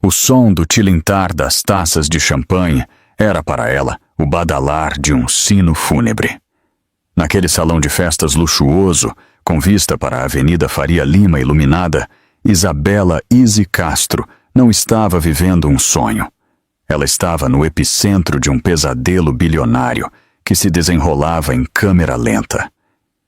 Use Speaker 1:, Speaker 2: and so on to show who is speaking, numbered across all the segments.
Speaker 1: O som do tilintar das taças de champanhe era para ela o badalar de um sino fúnebre. Naquele salão de festas luxuoso, com vista para a Avenida Faria Lima iluminada, Isabela Izzy Castro não estava vivendo um sonho. Ela estava no epicentro de um pesadelo bilionário que se desenrolava em câmera lenta.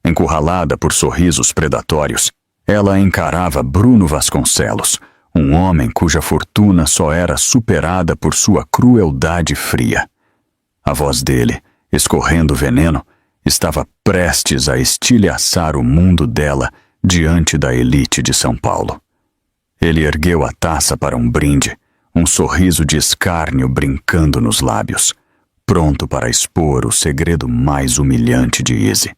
Speaker 1: Encurralada por sorrisos predatórios, ela encarava Bruno Vasconcelos, um homem cuja fortuna só era superada por sua crueldade fria. A voz dele, escorrendo veneno, estava prestes a estilhaçar o mundo dela diante da elite de São Paulo. Ele ergueu a taça para um brinde, um sorriso de escárnio brincando nos lábios, pronto para expor o segredo mais humilhante de Izzy.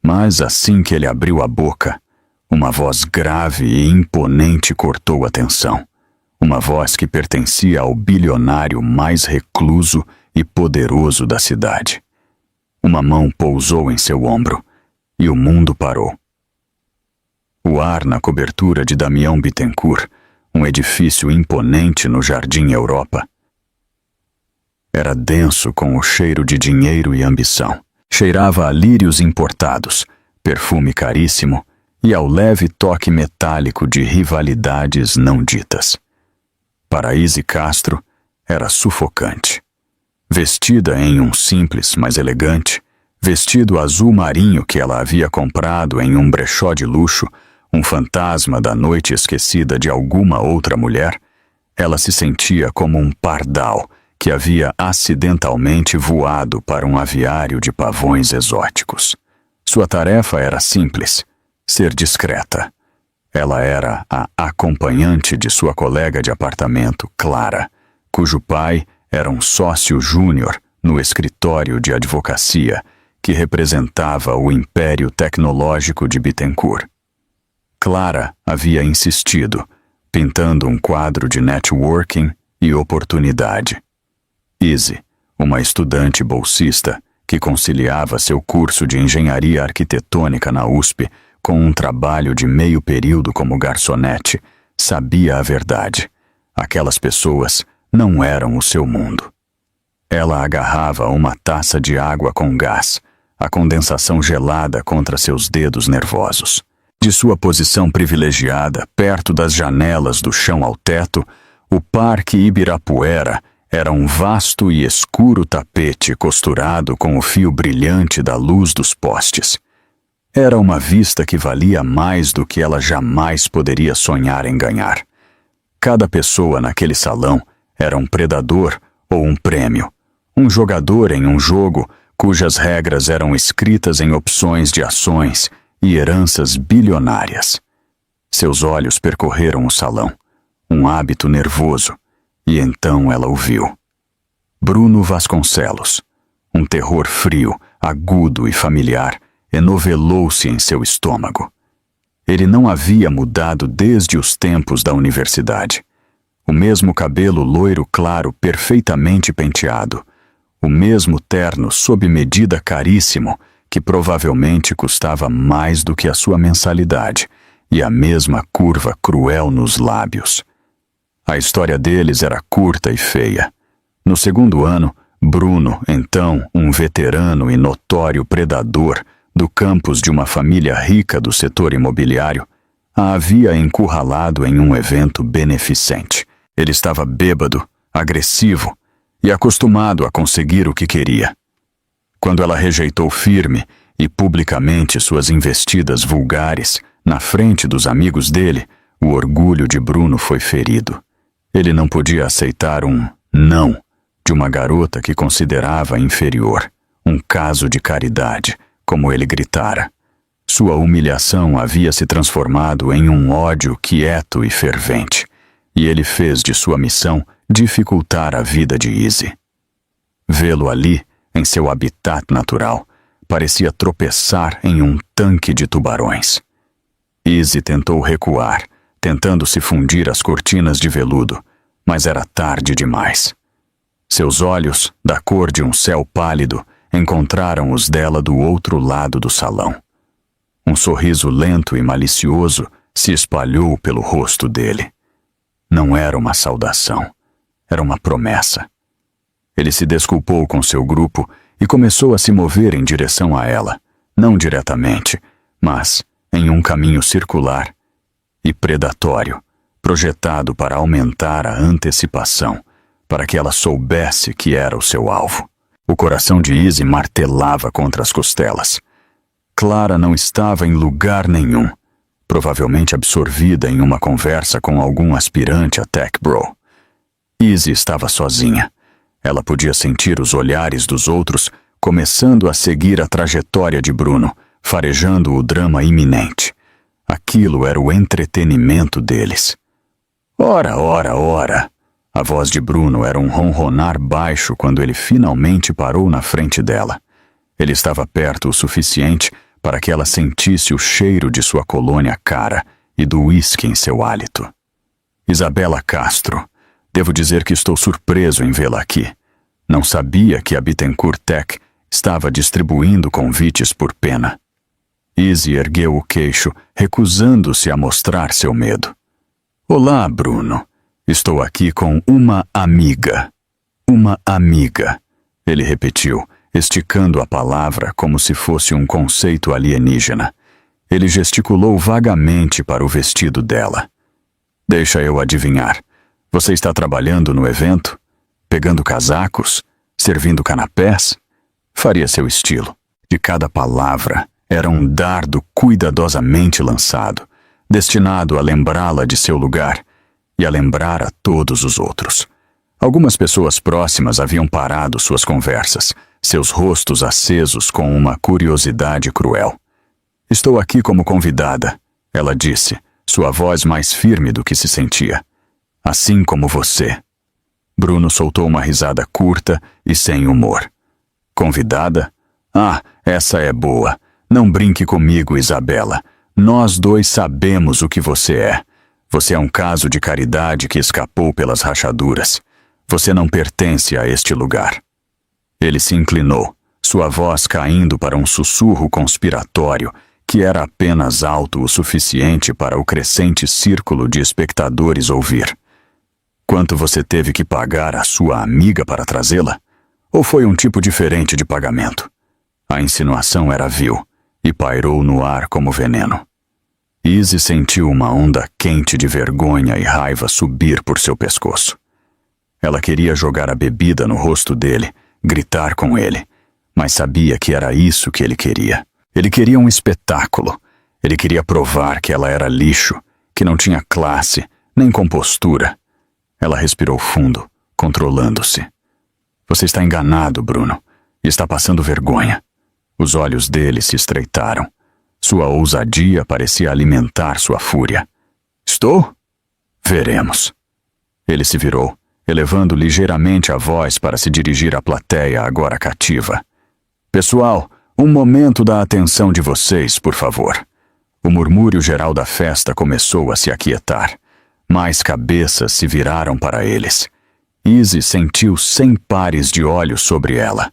Speaker 1: Mas assim que ele abriu a boca, uma voz grave e imponente cortou a tensão. Uma voz que pertencia ao bilionário mais recluso e poderoso da cidade. Uma mão pousou em seu ombro e o mundo parou. O ar na cobertura de Damião Bittencourt, um edifício imponente no Jardim Europa, era denso com o cheiro de dinheiro e ambição. Cheirava a lírios importados, perfume caríssimo e ao leve toque metálico de rivalidades não ditas. Para Izzy Castro, era sufocante. Vestida em um simples, mas elegante, vestido azul marinho que ela havia comprado em um brechó de luxo, um fantasma da noite esquecida de alguma outra mulher, ela se sentia como um pardal que havia acidentalmente voado para um aviário de pavões exóticos. Sua tarefa era simples: ser discreta. Ela era a acompanhante de sua colega de apartamento, Clara, cujo pai era um sócio júnior no escritório de advocacia que representava o império tecnológico de Bittencourt. Clara havia insistido, pintando um quadro de networking e oportunidade. Izzy, uma estudante bolsista que conciliava seu curso de engenharia arquitetônica na USP com um trabalho de meio período como garçonete, sabia a verdade. Aquelas pessoas não eram o seu mundo. Ela agarrava uma taça de água com gás, a condensação gelada contra seus dedos nervosos. De sua posição privilegiada, perto das janelas do chão ao teto, o Parque Ibirapuera era um vasto e escuro tapete costurado com o fio brilhante da luz dos postes. Era uma vista que valia mais do que ela jamais poderia sonhar em ganhar. Cada pessoa naquele salão era um predador ou um prêmio, um jogador em um jogo cujas regras eram escritas em opções de ações e heranças bilionárias. Seus olhos percorreram o salão, um hábito nervoso, e então ela o viu. Bruno Vasconcelos, um terror frio, agudo e familiar, enovelou-se em seu estômago. Ele não havia mudado desde os tempos da universidade. O mesmo cabelo loiro claro perfeitamente penteado, o mesmo terno sob medida caríssimo, que provavelmente custava mais do que a sua mensalidade, e a mesma curva cruel nos lábios. A história deles era curta e feia. No segundo ano, Bruno, então um veterano e notório predador do campus de uma família rica do setor imobiliário, a havia encurralado em um evento beneficente. Ele estava bêbado, agressivo e acostumado a conseguir o que queria. Quando ela rejeitou firme e publicamente suas investidas vulgares na frente dos amigos dele, o orgulho de Bruno foi ferido. Ele não podia aceitar um não de uma garota que considerava inferior, um caso de caridade, como ele gritara. Sua humilhação havia se transformado em um ódio quieto e fervente, e ele fez de sua missão dificultar a vida de Izzy. Vê-lo ali, em seu habitat natural, parecia tropeçar em um tanque de tubarões. Izzy tentou recuar, tentando se fundir às cortinas de veludo, mas era tarde demais. Seus olhos, da cor de um céu pálido, encontraram os dela do outro lado do salão. Um sorriso lento e malicioso se espalhou pelo rosto dele. Não era uma saudação. Era uma promessa. Ele se desculpou com seu grupo e começou a se mover em direção a ela, não diretamente, mas em um caminho circular e predatório, projetado para aumentar a antecipação, para que ela soubesse que era o seu alvo. O coração de Izzy martelava contra as costelas. Clara não estava em lugar nenhum, provavelmente absorvida em uma conversa com algum aspirante a Tech Bro. Izzy estava sozinha. Ela podia sentir os olhares dos outros começando a seguir a trajetória de Bruno, farejando o drama iminente. Aquilo era o entretenimento deles. Ora, ora, ora! A voz de Bruno era um ronronar baixo quando ele finalmente parou na frente dela. Ele estava perto o suficiente para que ela sentisse o cheiro de sua colônia cara e do uísque em seu hálito. Isabela Castro. Devo dizer que estou surpreso em vê-la aqui. Não sabia que a Bittencourt Tech estava distribuindo convites por pena. Izzy ergueu o queixo, recusando-se a mostrar seu medo. Olá, Bruno. Estou aqui com uma amiga. Uma amiga, ele repetiu, esticando a palavra como se fosse um conceito alienígena. Ele gesticulou vagamente para o vestido dela. Deixa eu adivinhar. Você está trabalhando no evento? Pegando casacos? Servindo canapés? Faria seu estilo. De cada palavra era um dardo cuidadosamente lançado, destinado a lembrá-la de seu lugar e a lembrar a todos os outros. Algumas pessoas próximas haviam parado suas conversas, seus rostos acesos com uma curiosidade cruel. Estou aqui como convidada, ela disse, sua voz mais firme do que se sentia. Assim como você. Bruno soltou uma risada curta e sem humor. Convidada? Ah, essa é boa. Não brinque comigo, Isabela. Nós dois sabemos o que você é. Você é um caso de caridade que escapou pelas rachaduras. Você não pertence a este lugar. Ele se inclinou, sua voz caindo para um sussurro conspiratório que era apenas alto o suficiente para o crescente círculo de espectadores ouvir. Quanto você teve que pagar à sua amiga para trazê-la? Ou foi um tipo diferente de pagamento? A insinuação era vil e pairou no ar como veneno. Izzy sentiu uma onda quente de vergonha e raiva subir por seu pescoço. Ela queria jogar a bebida no rosto dele, gritar com ele, mas sabia que era isso que ele queria. Ele queria um espetáculo. Ele queria provar que ela era lixo, que não tinha classe, nem compostura. Ela respirou fundo, controlando-se. Você está enganado, Bruno, e está passando vergonha. Os olhos dele se estreitaram. Sua ousadia parecia alimentar sua fúria. Estou? Veremos. Ele se virou, elevando ligeiramente a voz para se dirigir à plateia agora cativa. Pessoal, um momento da atenção de vocês, por favor. O murmúrio geral da festa começou a se aquietar. Mais cabeças se viraram para eles. Izzy sentiu 100 pares de olhos sobre ela,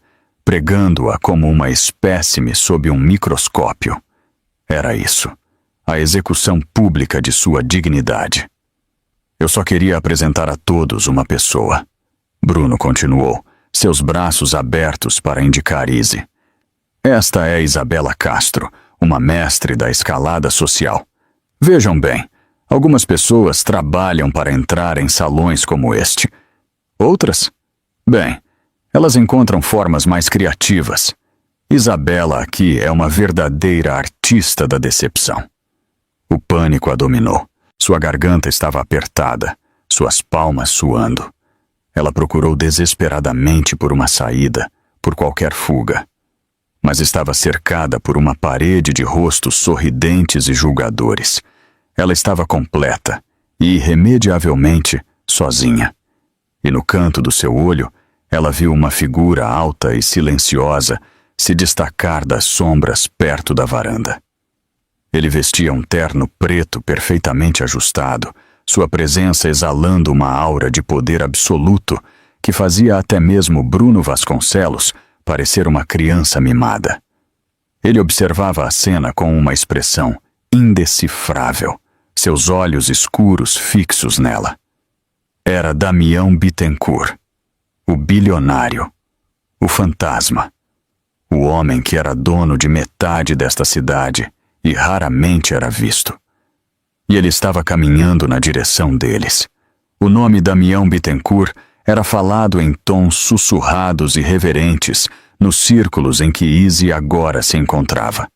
Speaker 1: pregando-a como uma espécime sob um microscópio. Era isso, a execução pública de sua dignidade. Eu só queria apresentar a todos uma pessoa. Bruno continuou, seus braços abertos para indicar Izzy. Esta é Isabela Castro, uma mestre da escalada social. Vejam bem, algumas pessoas trabalham para entrar em salões como este. Outras? Bem, elas encontram formas mais criativas. Isabela aqui é uma verdadeira artista da decepção. O pânico a dominou. Sua garganta estava apertada, suas palmas suando. Ela procurou desesperadamente por uma saída, por qualquer fuga. Mas estava cercada por uma parede de rostos sorridentes e julgadores. Ela estava completa e, irremediavelmente, sozinha. E no canto do seu olho, ela viu uma figura alta e silenciosa se destacar das sombras perto da varanda. Ele vestia um terno preto perfeitamente ajustado, sua presença exalando uma aura de poder absoluto que fazia até mesmo Bruno Vasconcelos parecer uma criança mimada. Ele observava a cena com uma expressão indecifrável, seus olhos escuros fixos nela. Era Damião Bittencourt, o bilionário, o fantasma, o homem que era dono de metade desta cidade e raramente era visto. E ele estava caminhando na direção deles. O nome Damião Bittencourt era falado em tons sussurrados e reverentes nos círculos em que Easy agora se encontrava.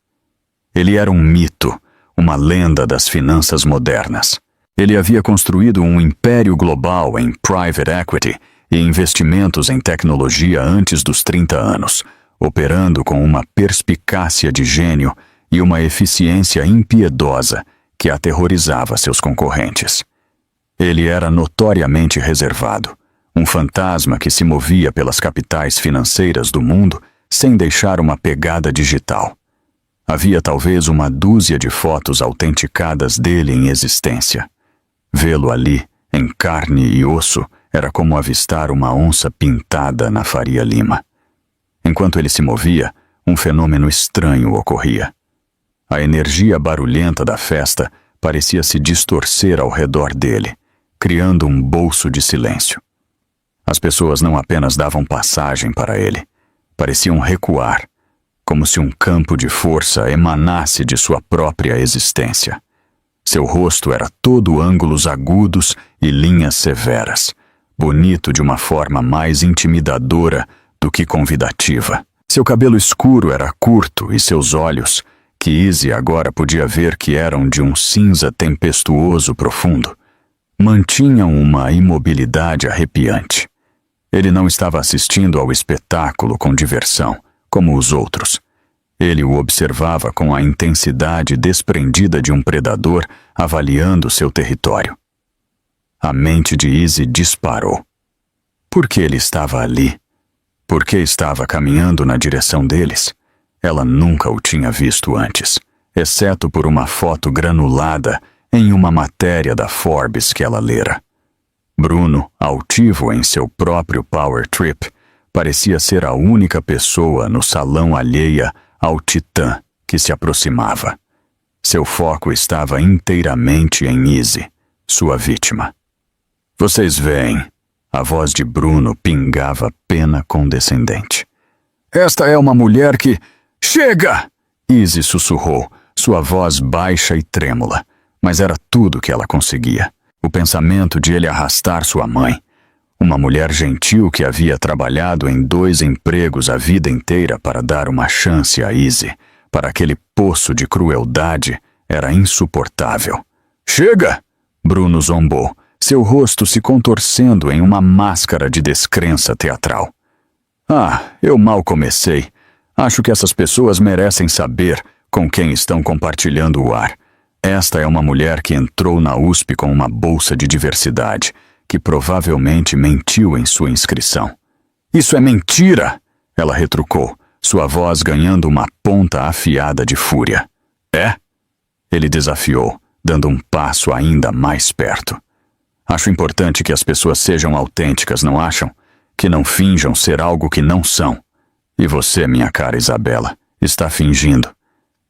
Speaker 1: Ele era um mito, uma lenda das finanças modernas. Ele havia construído um império global em private equity e investimentos em tecnologia antes dos 30 anos, operando com uma perspicácia de gênio e uma eficiência impiedosa que aterrorizava seus concorrentes. Ele era notoriamente reservado, um fantasma que se movia pelas capitais financeiras do mundo sem deixar uma pegada digital. Havia talvez uma dúzia de fotos autenticadas dele em existência. Vê-lo ali, em carne e osso, era como avistar uma onça pintada na Faria Lima. Enquanto ele se movia, um fenômeno estranho ocorria. A energia barulhenta da festa parecia se distorcer ao redor dele, criando um bolso de silêncio. As pessoas não apenas davam passagem para ele, pareciam recuar, como se um campo de força emanasse de sua própria existência. Seu rosto era todo ângulos agudos e linhas severas, bonito de uma forma mais intimidadora do que convidativa. Seu cabelo escuro era curto e seus olhos, que Easy agora podia ver que eram de um cinza tempestuoso profundo, mantinham uma imobilidade arrepiante. Ele não estava assistindo ao espetáculo com diversão, como os outros. Ele o observava com a intensidade desprendida de um predador avaliando seu território. A mente de Easy disparou. Por que ele estava ali? Por que estava caminhando na direção deles? Ela nunca o tinha visto antes, exceto por uma foto granulada em uma matéria da Forbes que ela lera. Bruno, altivo em seu próprio power trip, parecia ser a única pessoa no salão alheia ao titã que se aproximava. Seu foco estava inteiramente em Easy, sua vítima. Vocês veem, a voz de Bruno pingava pena condescendente. Esta é uma mulher que... Chega! Easy sussurrou, sua voz baixa e trêmula, mas era tudo que ela conseguia. O pensamento de ele arrastar sua mãe, uma mulher gentil que havia trabalhado em 2 empregos a vida inteira para dar uma chance a Easy, para aquele poço de crueldade, era insuportável. Chega! Bruno zombou, seu rosto se contorcendo em uma máscara de descrença teatral. Eu mal comecei. Acho que essas pessoas merecem saber com quem estão compartilhando o ar. Esta é uma mulher que entrou na USP com uma bolsa de diversidade, que provavelmente mentiu em sua inscrição. Isso é mentira! Ela retrucou, sua voz ganhando uma ponta afiada de fúria. É? Ele desafiou, dando um passo ainda mais perto. Acho importante que as pessoas sejam autênticas, não acham? Que não finjam ser algo que não são. E você, minha cara Isabela, está fingindo.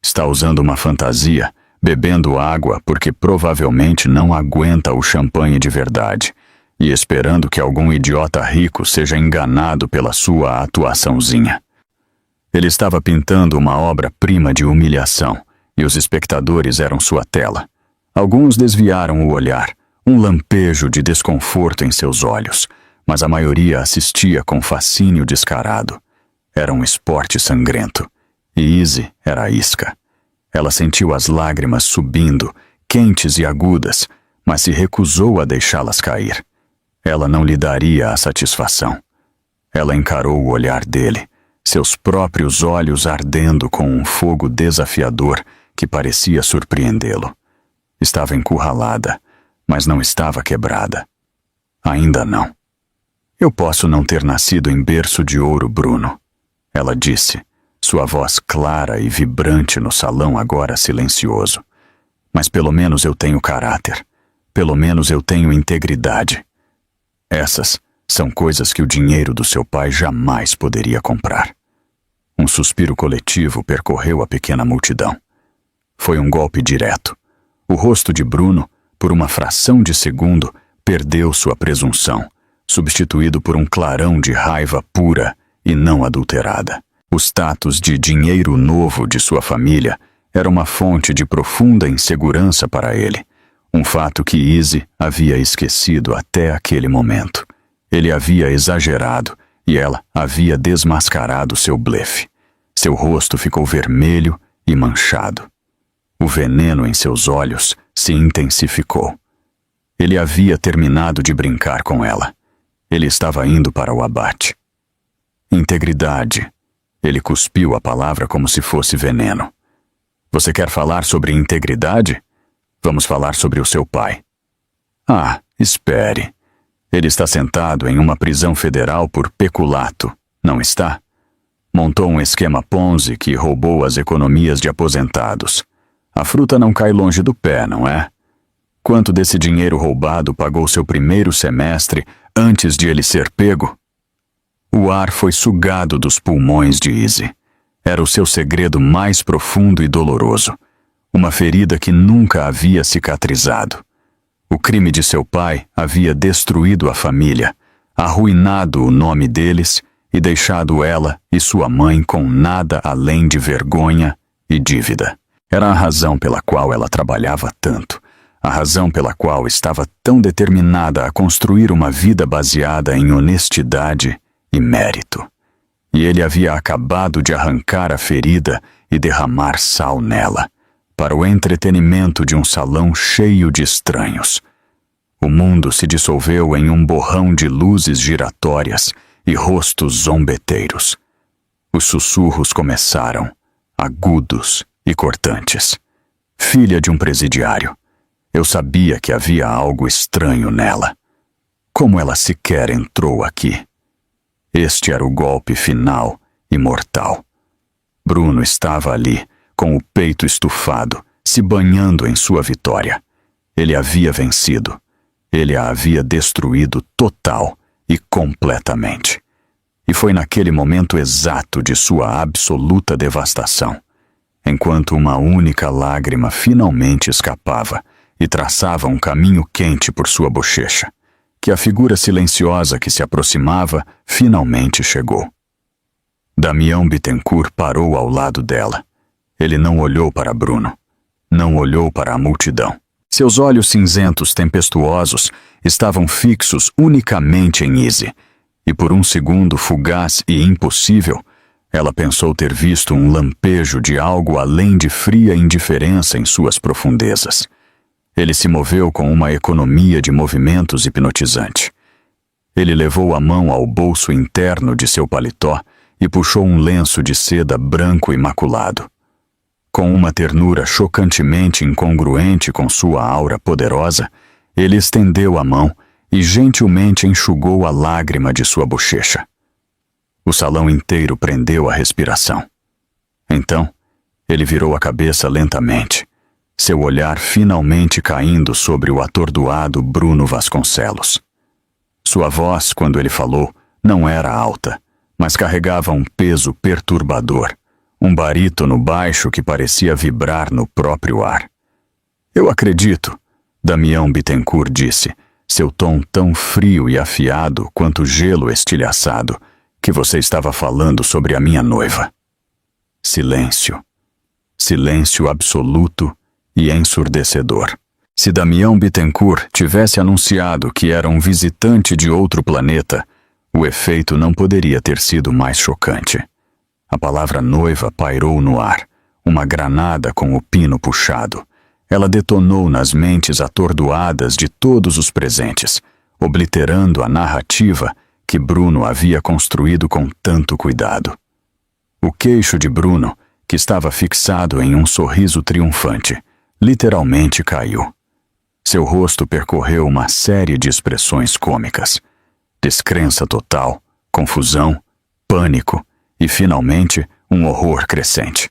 Speaker 1: Está usando uma fantasia, bebendo água porque provavelmente não aguenta o champanhe de verdade, e esperando que algum idiota rico seja enganado pela sua atuaçãozinha. Ele estava pintando uma obra-prima de humilhação, e os espectadores eram sua tela. Alguns desviaram o olhar, um lampejo de desconforto em seus olhos, mas a maioria assistia com fascínio descarado. Era um esporte sangrento, e Easy era a isca. Ela sentiu as lágrimas subindo, quentes e agudas, mas se recusou a deixá-las cair. Ela não lhe daria a satisfação. Ela encarou o olhar dele, seus próprios olhos ardendo com um fogo desafiador que parecia surpreendê-lo. Estava encurralada, mas não estava quebrada. Ainda não. Eu posso não ter nascido em berço de ouro, Bruno, ela disse, sua voz clara e vibrante no salão agora silencioso. Mas pelo menos eu tenho caráter. Pelo menos eu tenho integridade. Essas são coisas que o dinheiro do seu pai jamais poderia comprar. Um suspiro coletivo percorreu a pequena multidão. Foi um golpe direto. O rosto de Bruno, por uma fração de segundo, perdeu sua presunção, substituído por um clarão de raiva pura e não adulterada. O status de dinheiro novo de sua família era uma fonte de profunda insegurança para ele, um fato que Izzy havia esquecido até aquele momento. Ele havia exagerado e ela havia desmascarado seu blefe. Seu rosto ficou vermelho e manchado. O veneno em seus olhos se intensificou. Ele havia terminado de brincar com ela. Ele estava indo para o abate. Integridade. Ele cuspiu a palavra como se fosse veneno. Você quer falar sobre integridade? Vamos falar sobre o seu pai. Ah, espere. Ele está sentado em uma prisão federal por peculato, não está? Montou um esquema Ponzi que roubou as economias de aposentados. A fruta não cai longe do pé, não é? Quanto desse dinheiro roubado pagou seu primeiro semestre antes de ele ser pego? O ar foi sugado dos pulmões de Izzy. Era o seu segredo mais profundo e doloroso. Uma ferida que nunca havia cicatrizado. O crime de seu pai havia destruído a família, arruinado o nome deles e deixado ela e sua mãe com nada além de vergonha e dívida. Era a razão pela qual ela trabalhava tanto, a razão pela qual estava tão determinada a construir uma vida baseada em honestidade e mérito. E ele havia acabado de arrancar a ferida e derramar sal nela, para o entretenimento de um salão cheio de estranhos. O mundo se dissolveu em um borrão de luzes giratórias e rostos zombeteiros. Os sussurros começaram, agudos e cortantes. Filha de um presidiário. Eu sabia que havia algo estranho nela. Como ela sequer entrou aqui? Este era o golpe final e mortal. Bruno estava ali, com o peito estufado, se banhando em sua vitória. Ele havia vencido. Ele a havia destruído total e completamente. E foi naquele momento exato de sua absoluta devastação, enquanto uma única lágrima finalmente escapava e traçava um caminho quente por sua bochecha, que a figura silenciosa que se aproximava finalmente chegou. Damião Bittencourt parou ao lado dela. Ele não olhou para Bruno. Não olhou para a multidão. Seus olhos cinzentos tempestuosos estavam fixos unicamente em Izzy, e por um segundo fugaz e impossível, ela pensou ter visto um lampejo de algo além de fria indiferença em suas profundezas. Ele se moveu com uma economia de movimentos hipnotizante. Ele levou a mão ao bolso interno de seu paletó e puxou um lenço de seda branco imaculado. Com uma ternura chocantemente incongruente com sua aura poderosa, ele estendeu a mão e gentilmente enxugou a lágrima de sua bochecha. O salão inteiro prendeu a respiração. Então, ele virou a cabeça lentamente, seu olhar finalmente caindo sobre o atordoado Bruno Vasconcelos. Sua voz, quando ele falou, não era alta, mas carregava um peso perturbador, um barítono baixo que parecia vibrar no próprio ar. Eu acredito, Damião Bittencourt disse, seu tom tão frio e afiado quanto gelo estilhaçado, que você estava falando sobre a minha noiva. Silêncio. Silêncio absoluto e ensurdecedor. Se Damião Bittencourt tivesse anunciado que era um visitante de outro planeta, o efeito não poderia ter sido mais chocante. A palavra noiva pairou no ar, uma granada com o pino puxado. Ela detonou nas mentes atordoadas de todos os presentes, obliterando a narrativa que Bruno havia construído com tanto cuidado. O queixo de Bruno, que estava fixado em um sorriso triunfante, literalmente caiu. Seu rosto percorreu uma série de expressões cômicas. Descrença total, confusão, pânico e, finalmente, um horror crescente.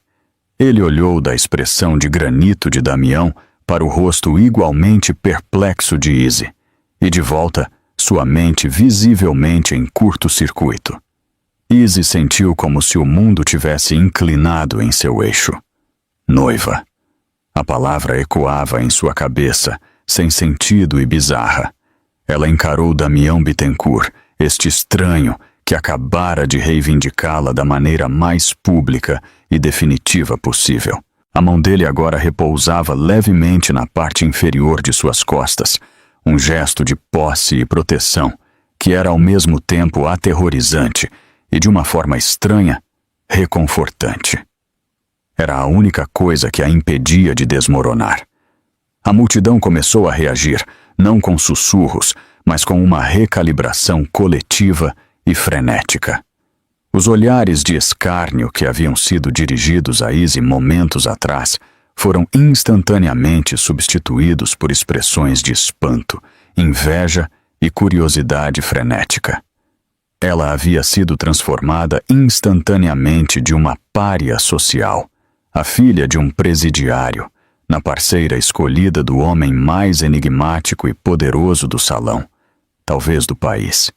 Speaker 1: Ele olhou da expressão de granito de Damião para o rosto igualmente perplexo de Izzy, e de volta, sua mente visivelmente em curto-circuito. Izzy sentiu como se o mundo tivesse inclinado em seu eixo. Noiva. A palavra ecoava em sua cabeça, sem sentido e bizarra. Ela encarou Damião Bittencourt, este estranho que acabara de reivindicá-la da maneira mais pública e definitiva possível. A mão dele agora repousava levemente na parte inferior de suas costas, um gesto de posse e proteção que era ao mesmo tempo aterrorizante e, de uma forma estranha, reconfortante. Era a única coisa que a impedia de desmoronar. A multidão começou a reagir, não com sussurros, mas com uma recalibração coletiva e frenética. Os olhares de escárnio que haviam sido dirigidos a Izzy momentos atrás foram instantaneamente substituídos por expressões de espanto, inveja e curiosidade frenética. Ela havia sido transformada instantaneamente de uma pária social, a filha de um presidiário, na parceira escolhida do homem mais enigmático e poderoso do salão, talvez do país.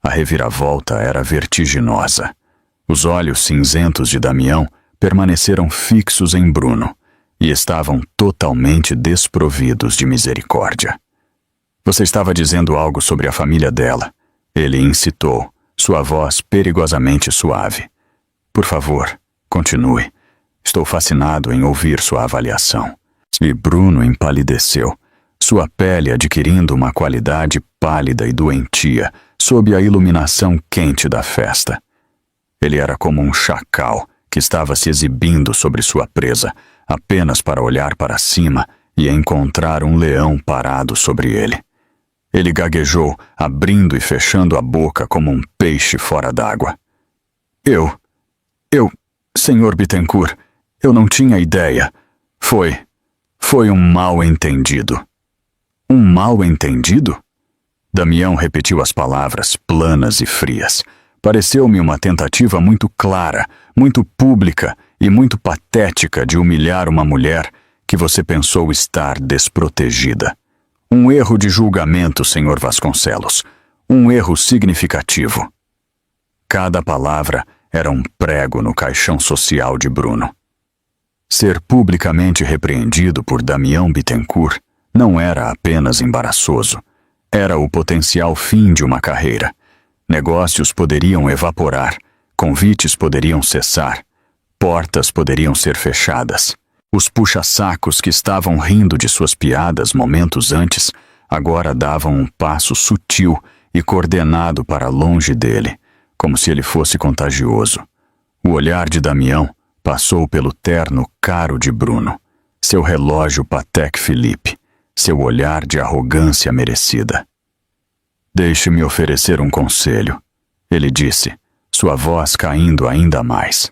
Speaker 1: A reviravolta era vertiginosa. Os olhos cinzentos de Damião permaneceram fixos em Bruno e estavam totalmente desprovidos de misericórdia. Você estava dizendo algo sobre a família dela. Ele incitou, sua voz perigosamente suave. Por favor, continue. Estou fascinado em ouvir sua avaliação. E Bruno empalideceu, sua pele adquirindo uma qualidade pálida e doentia sob a iluminação quente da festa. Ele era como um chacal que estava se exibindo sobre sua presa, apenas para olhar para cima e encontrar um leão parado sobre ele. Ele gaguejou, abrindo e fechando a boca como um peixe fora d'água. Eu, Sr. Bittencourt, eu não tinha ideia. Foi um mal-entendido. Um mal-entendido? Damião repetiu as palavras planas e frias. Pareceu-me uma tentativa muito clara, muito pública e muito patética de humilhar uma mulher que você pensou estar desprotegida. Um erro de julgamento, Sr. Vasconcelos. Um erro significativo. Cada palavra era um prego no caixão social de Bruno. Ser publicamente repreendido por Damião Bittencourt não era apenas embaraçoso. Era o potencial fim de uma carreira. Negócios poderiam evaporar, convites poderiam cessar, portas poderiam ser fechadas. Os puxa-sacos que estavam rindo de suas piadas momentos antes agora davam um passo sutil e coordenado para longe dele, como se ele fosse contagioso. O olhar de Damião passou pelo terno caro de Bruno, seu relógio Patek Philippe, seu olhar de arrogância merecida. Deixe-me oferecer um conselho, ele disse, sua voz caindo ainda mais.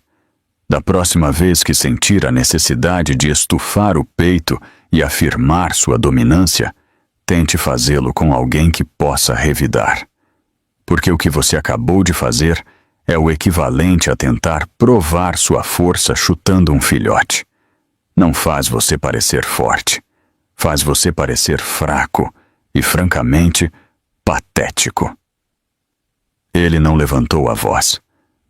Speaker 1: Da próxima vez que sentir a necessidade de estufar o peito e afirmar sua dominância, tente fazê-lo com alguém que possa revidar. Porque o que você acabou de fazer é o equivalente a tentar provar sua força chutando um filhote. Não faz você parecer forte. Faz você parecer fraco e, francamente, patético. Ele não levantou a voz,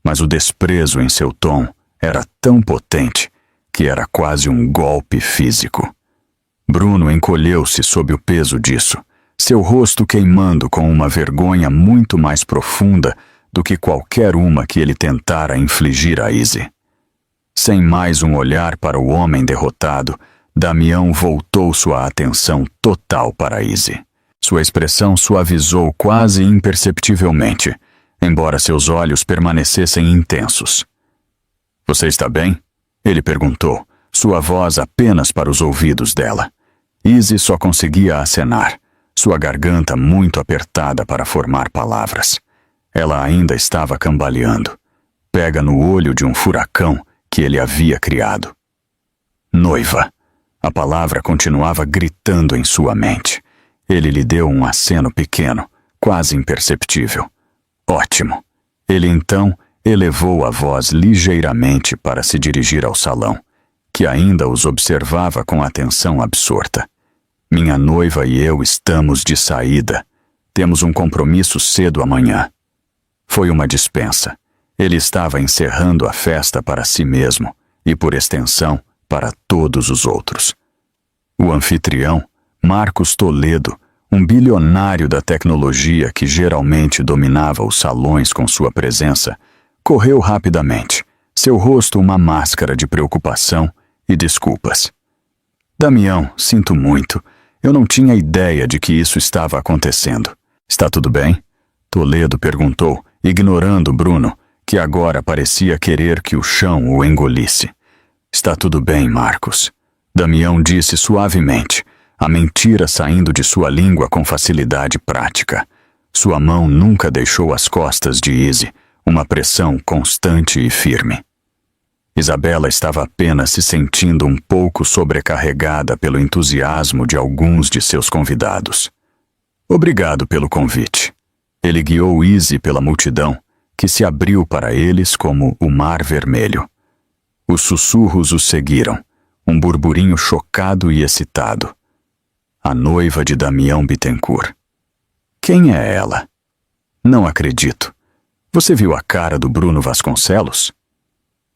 Speaker 1: mas o desprezo em seu tom era tão potente que era quase um golpe físico. Bruno encolheu-se sob o peso disso, seu rosto queimando com uma vergonha muito mais profunda do que qualquer uma que ele tentara infligir a Izzy. Sem mais um olhar para o homem derrotado, Damião voltou sua atenção total para Izzy. Sua expressão suavizou quase imperceptivelmente, embora seus olhos permanecessem intensos. Você está bem? Ele perguntou, sua voz apenas para os ouvidos dela. Izzy só conseguia acenar, sua garganta muito apertada para formar palavras. Ela ainda estava cambaleando, pega no olho de um furacão que ele havia criado. Noiva. A palavra continuava gritando em sua mente. Ele lhe deu um aceno pequeno, quase imperceptível. Ótimo. Ele então elevou a voz ligeiramente para se dirigir ao salão, que ainda os observava com atenção absorta. Minha noiva e eu estamos de saída. Temos um compromisso cedo amanhã. Foi uma dispensa. Ele estava encerrando a festa para si mesmo e, por extensão, para todos os outros. O anfitrião, Marcos Toledo, Um bilionário da tecnologia que geralmente dominava os salões com sua presença, correu rapidamente, seu rosto uma máscara de preocupação e desculpas. Damião, sinto muito. Eu não tinha ideia de que isso estava acontecendo. Está tudo bem? Toledo perguntou, ignorando Bruno, que agora parecia querer que o chão o engolisse. Está tudo bem, Marcos. Damião disse suavemente, a mentira saindo de sua língua com facilidade prática. Sua mão nunca deixou as costas de Izzy, uma pressão constante e firme. Isabela estava apenas se sentindo um pouco sobrecarregada pelo entusiasmo de alguns de seus convidados. Obrigado pelo convite. Ele guiou Izzy pela multidão, que se abriu para eles como o mar vermelho. Os sussurros os seguiram, um burburinho chocado e excitado. A noiva de Damião Bittencourt. Quem é ela? Não acredito. Você viu a cara do Bruno Vasconcelos?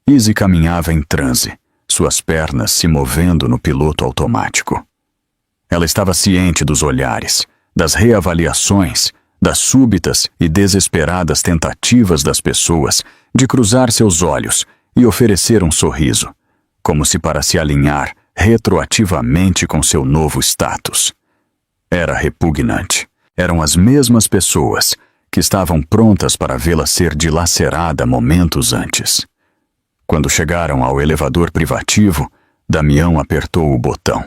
Speaker 1: Izzy caminhava em transe, suas pernas se movendo no piloto automático. Ela estava ciente dos olhares, das reavaliações, das súbitas e desesperadas tentativas das pessoas de cruzar seus olhos e oferecer um sorriso, como se para se alinhar retroativamente com seu novo status. Era repugnante. Eram as mesmas pessoas que estavam prontas para vê-la ser dilacerada momentos antes. Quando chegaram ao elevador privativo, Damião apertou o botão.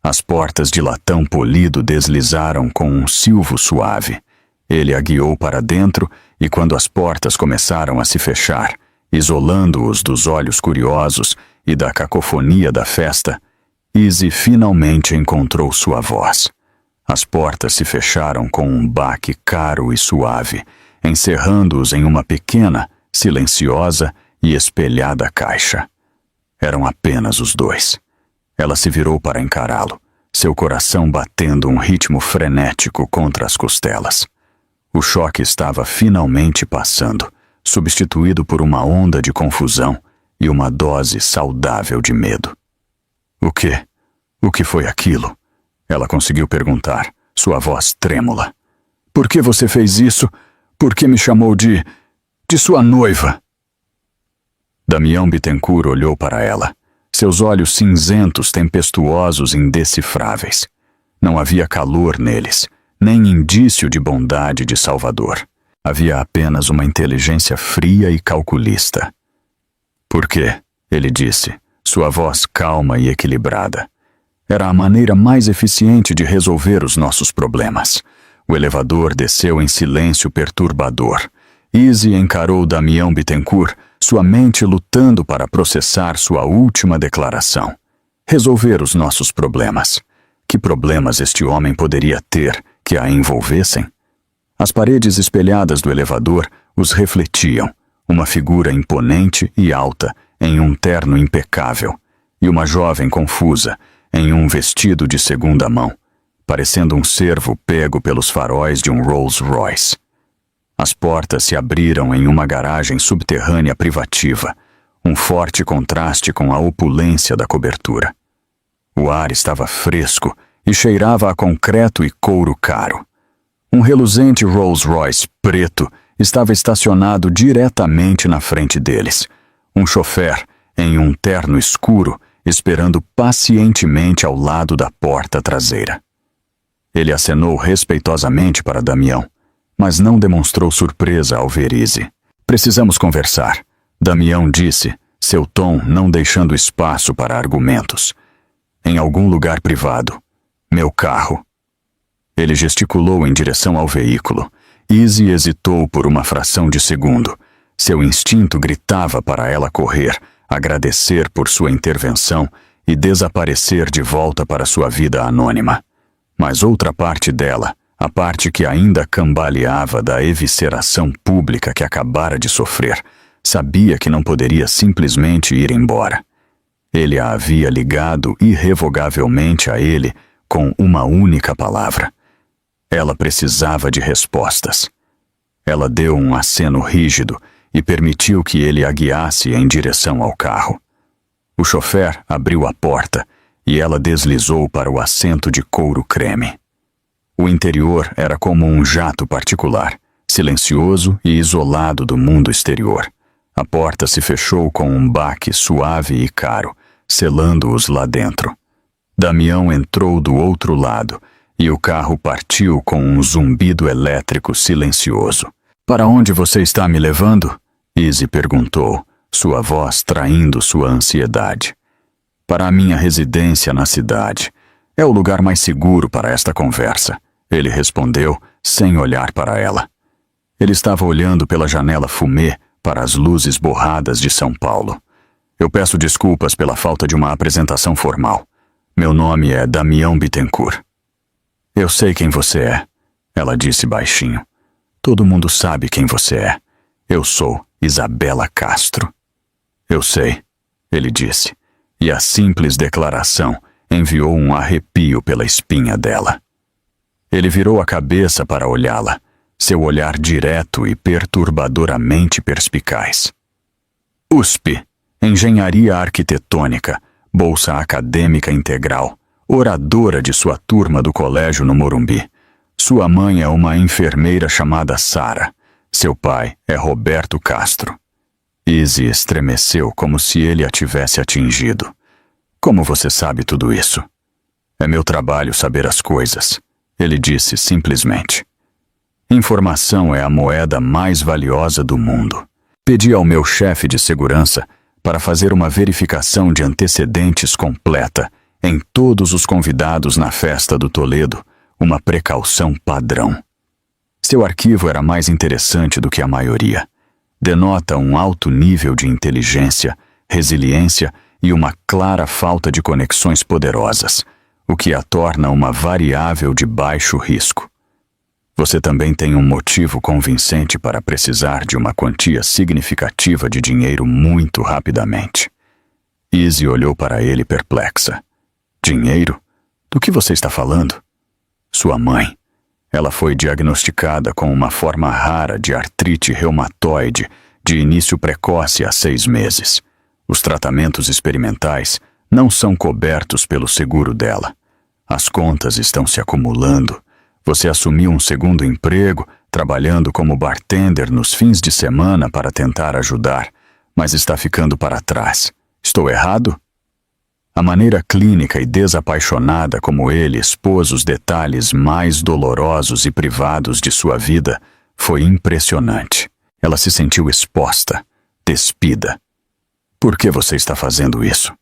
Speaker 1: As portas de latão polido deslizaram com um silvo suave. Ele a guiou para dentro e quando as portas começaram a se fechar, isolando-os dos olhos curiosos e da cacofonia da festa, Izzy finalmente encontrou sua voz. As portas se fecharam com um baque caro e suave, encerrando-os em uma pequena, silenciosa e espelhada caixa. Eram apenas os dois. Ela se virou para encará-lo, seu coração batendo um ritmo frenético contra as costelas. O choque estava finalmente passando, substituído por uma onda de confusão e uma dose saudável de medo. O quê? O que foi aquilo? Ela conseguiu perguntar, sua voz trêmula. Por que você fez isso? Por que me chamou de sua noiva? Damião Bittencourt olhou para ela, seus olhos cinzentos tempestuosos indecifráveis. Não havia calor neles, nem indício de bondade de Salvador. Havia apenas uma inteligência fria e calculista. Por quê? Ele disse, sua voz calma e equilibrada. Era a maneira mais eficiente de resolver os nossos problemas. O elevador desceu em silêncio perturbador. Izzy encarou Damião Bittencourt, sua mente lutando para processar sua última declaração. Resolver os nossos problemas. Que problemas este homem poderia ter que a envolvessem? As paredes espelhadas do elevador os refletiam, uma figura imponente e alta em um terno impecável, e uma jovem confusa em um vestido de segunda mão, parecendo um cervo pego pelos faróis de um Rolls Royce. As portas se abriram em uma garagem subterrânea privativa, um forte contraste com a opulência da cobertura. O ar estava fresco e cheirava a concreto e couro caro. Um reluzente Rolls Royce preto estava estacionado diretamente na frente deles. Um chofer, em um terno escuro, esperando pacientemente ao lado da porta traseira. Ele acenou respeitosamente para Damião, mas não demonstrou surpresa ao ver Izzy. Precisamos conversar, Damião disse, seu tom não deixando espaço para argumentos. Em algum lugar privado. Meu carro. Ele gesticulou em direção ao veículo. Izzy hesitou por uma fração de segundo. Seu instinto gritava para ela correr, agradecer por sua intervenção e desaparecer de volta para sua vida anônima. Mas outra parte dela, a parte que ainda cambaleava da evisceração pública que acabara de sofrer, sabia que não poderia simplesmente ir embora. Ele a havia ligado irrevogavelmente a ele com uma única palavra. Ela precisava de respostas. Ela deu um aceno rígido e permitiu que ele a guiasse em direção ao carro. O chofer abriu a porta e ela deslizou para o assento de couro creme. O interior era como um jato particular, silencioso e isolado do mundo exterior. A porta se fechou com um baque suave e caro, selando-os lá dentro. Damião entrou do outro lado e o carro partiu com um zumbido elétrico silencioso. "Para onde você está me levando?" Izzy perguntou, sua voz traindo sua ansiedade. "Para a minha residência na cidade. É o lugar mais seguro para esta conversa", ele respondeu, sem olhar para ela. Ele estava olhando pela janela fumê para as luzes borradas de São Paulo. "Eu peço desculpas pela falta de uma apresentação formal. Meu nome é Damião Bittencourt." "Eu sei quem você é", ela disse baixinho. "Todo mundo sabe quem você é. Eu sou Isabela Castro." "Eu sei", ele disse, e a simples declaração enviou um arrepio pela espinha dela. Ele virou a cabeça para olhá-la, seu olhar direto e perturbadoramente perspicaz. USP, Engenharia Arquitetônica, bolsa acadêmica integral, oradora de sua turma do colégio no Morumbi. Sua mãe é uma enfermeira chamada Sara. Seu pai é Roberto Castro. Izzy estremeceu como se ele a tivesse atingido. "Como você sabe tudo isso?" "É meu trabalho saber as coisas", ele disse simplesmente. "Informação é a moeda mais valiosa do mundo. Pedi ao meu chefe de segurança para fazer uma verificação de antecedentes completa em todos os convidados na festa do Toledo, uma precaução padrão. Seu arquivo era mais interessante do que a maioria. Denota um alto nível de inteligência, resiliência e uma clara falta de conexões poderosas, o que a torna uma variável de baixo risco. Você também tem um motivo convincente para precisar de uma quantia significativa de dinheiro muito rapidamente." Izzy olhou para ele perplexa. "Dinheiro? Do que você está falando?" "Sua mãe. Ela foi diagnosticada com uma forma rara de artrite reumatoide de início precoce há 6 meses. Os tratamentos experimentais não são cobertos pelo seguro dela. As contas estão se acumulando. Você assumiu um segundo emprego, trabalhando como bartender nos fins de semana para tentar ajudar, mas está ficando para trás. Estou errado?" A maneira clínica e desapaixonada como ele expôs os detalhes mais dolorosos e privados de sua vida foi impressionante. Ela se sentiu exposta, despida. "Por que você está fazendo isso?"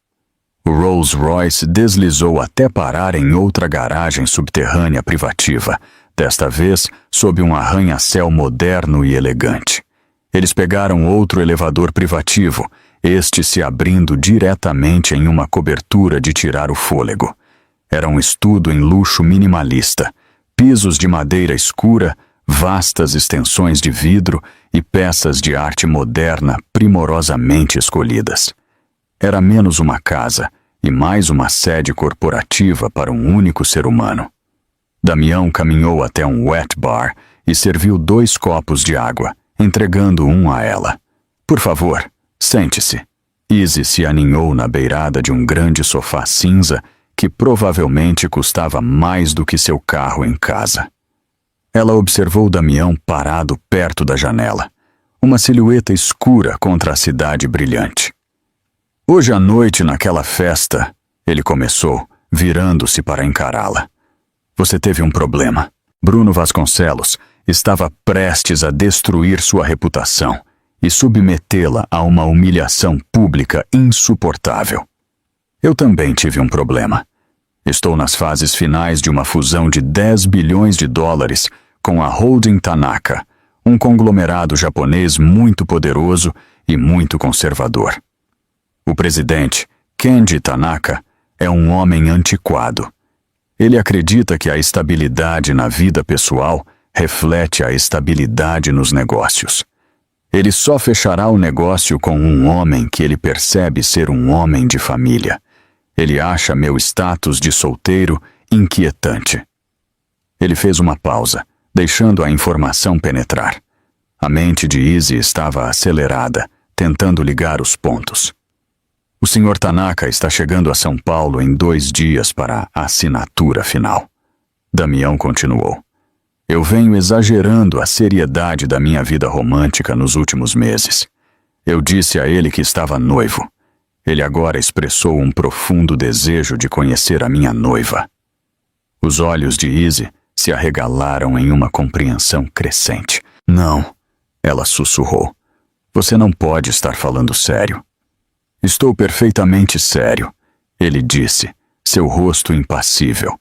Speaker 1: O Rolls-Royce deslizou até parar em outra garagem subterrânea privativa, desta vez sob um arranha-céu moderno e elegante. Eles pegaram outro elevador privativo, este se abrindo diretamente em uma cobertura de tirar o fôlego. Era um estudo em luxo minimalista, pisos de madeira escura, vastas extensões de vidro e peças de arte moderna primorosamente escolhidas. Era menos uma casa e mais uma sede corporativa para um único ser humano. Damião caminhou até um wet bar e serviu 2 copos de água, entregando um a ela. "Por favor, sente-se." Izzy se aninhou na beirada de um grande sofá cinza que provavelmente custava mais do que seu carro em casa. Ela observou Damião parado perto da janela, uma silhueta escura contra a cidade brilhante. "Hoje à noite naquela festa", ele começou, virando-se para encará-la. "Você teve um problema. Bruno Vasconcelos estava prestes a destruir sua reputação e submetê-la a uma humilhação pública insuportável. Eu também tive um problema. Estou nas fases finais de uma fusão de 10 bilhões de dólares com a Holding Tanaka, um conglomerado japonês muito poderoso e muito conservador. O presidente, Kenji Tanaka, é um homem antiquado. Ele acredita que a estabilidade na vida pessoal reflete a estabilidade nos negócios. Ele só fechará o negócio com um homem que ele percebe ser um homem de família. Ele acha meu status de solteiro inquietante." Ele fez uma pausa, deixando a informação penetrar. A mente de Izzy estava acelerada, tentando ligar os pontos. "O Sr. Tanaka está chegando a São Paulo em 2 dias para a assinatura final." Damião continuou. Eu venho exagerando a seriedade da minha vida romântica nos últimos meses. Eu disse a ele que estava noivo. Ele agora expressou um profundo desejo de conhecer a minha noiva. Os olhos de Izzy se arregalaram em uma compreensão crescente. Não, ela sussurrou. Você não pode estar falando sério. Estou perfeitamente sério, ele disse, seu rosto impassível.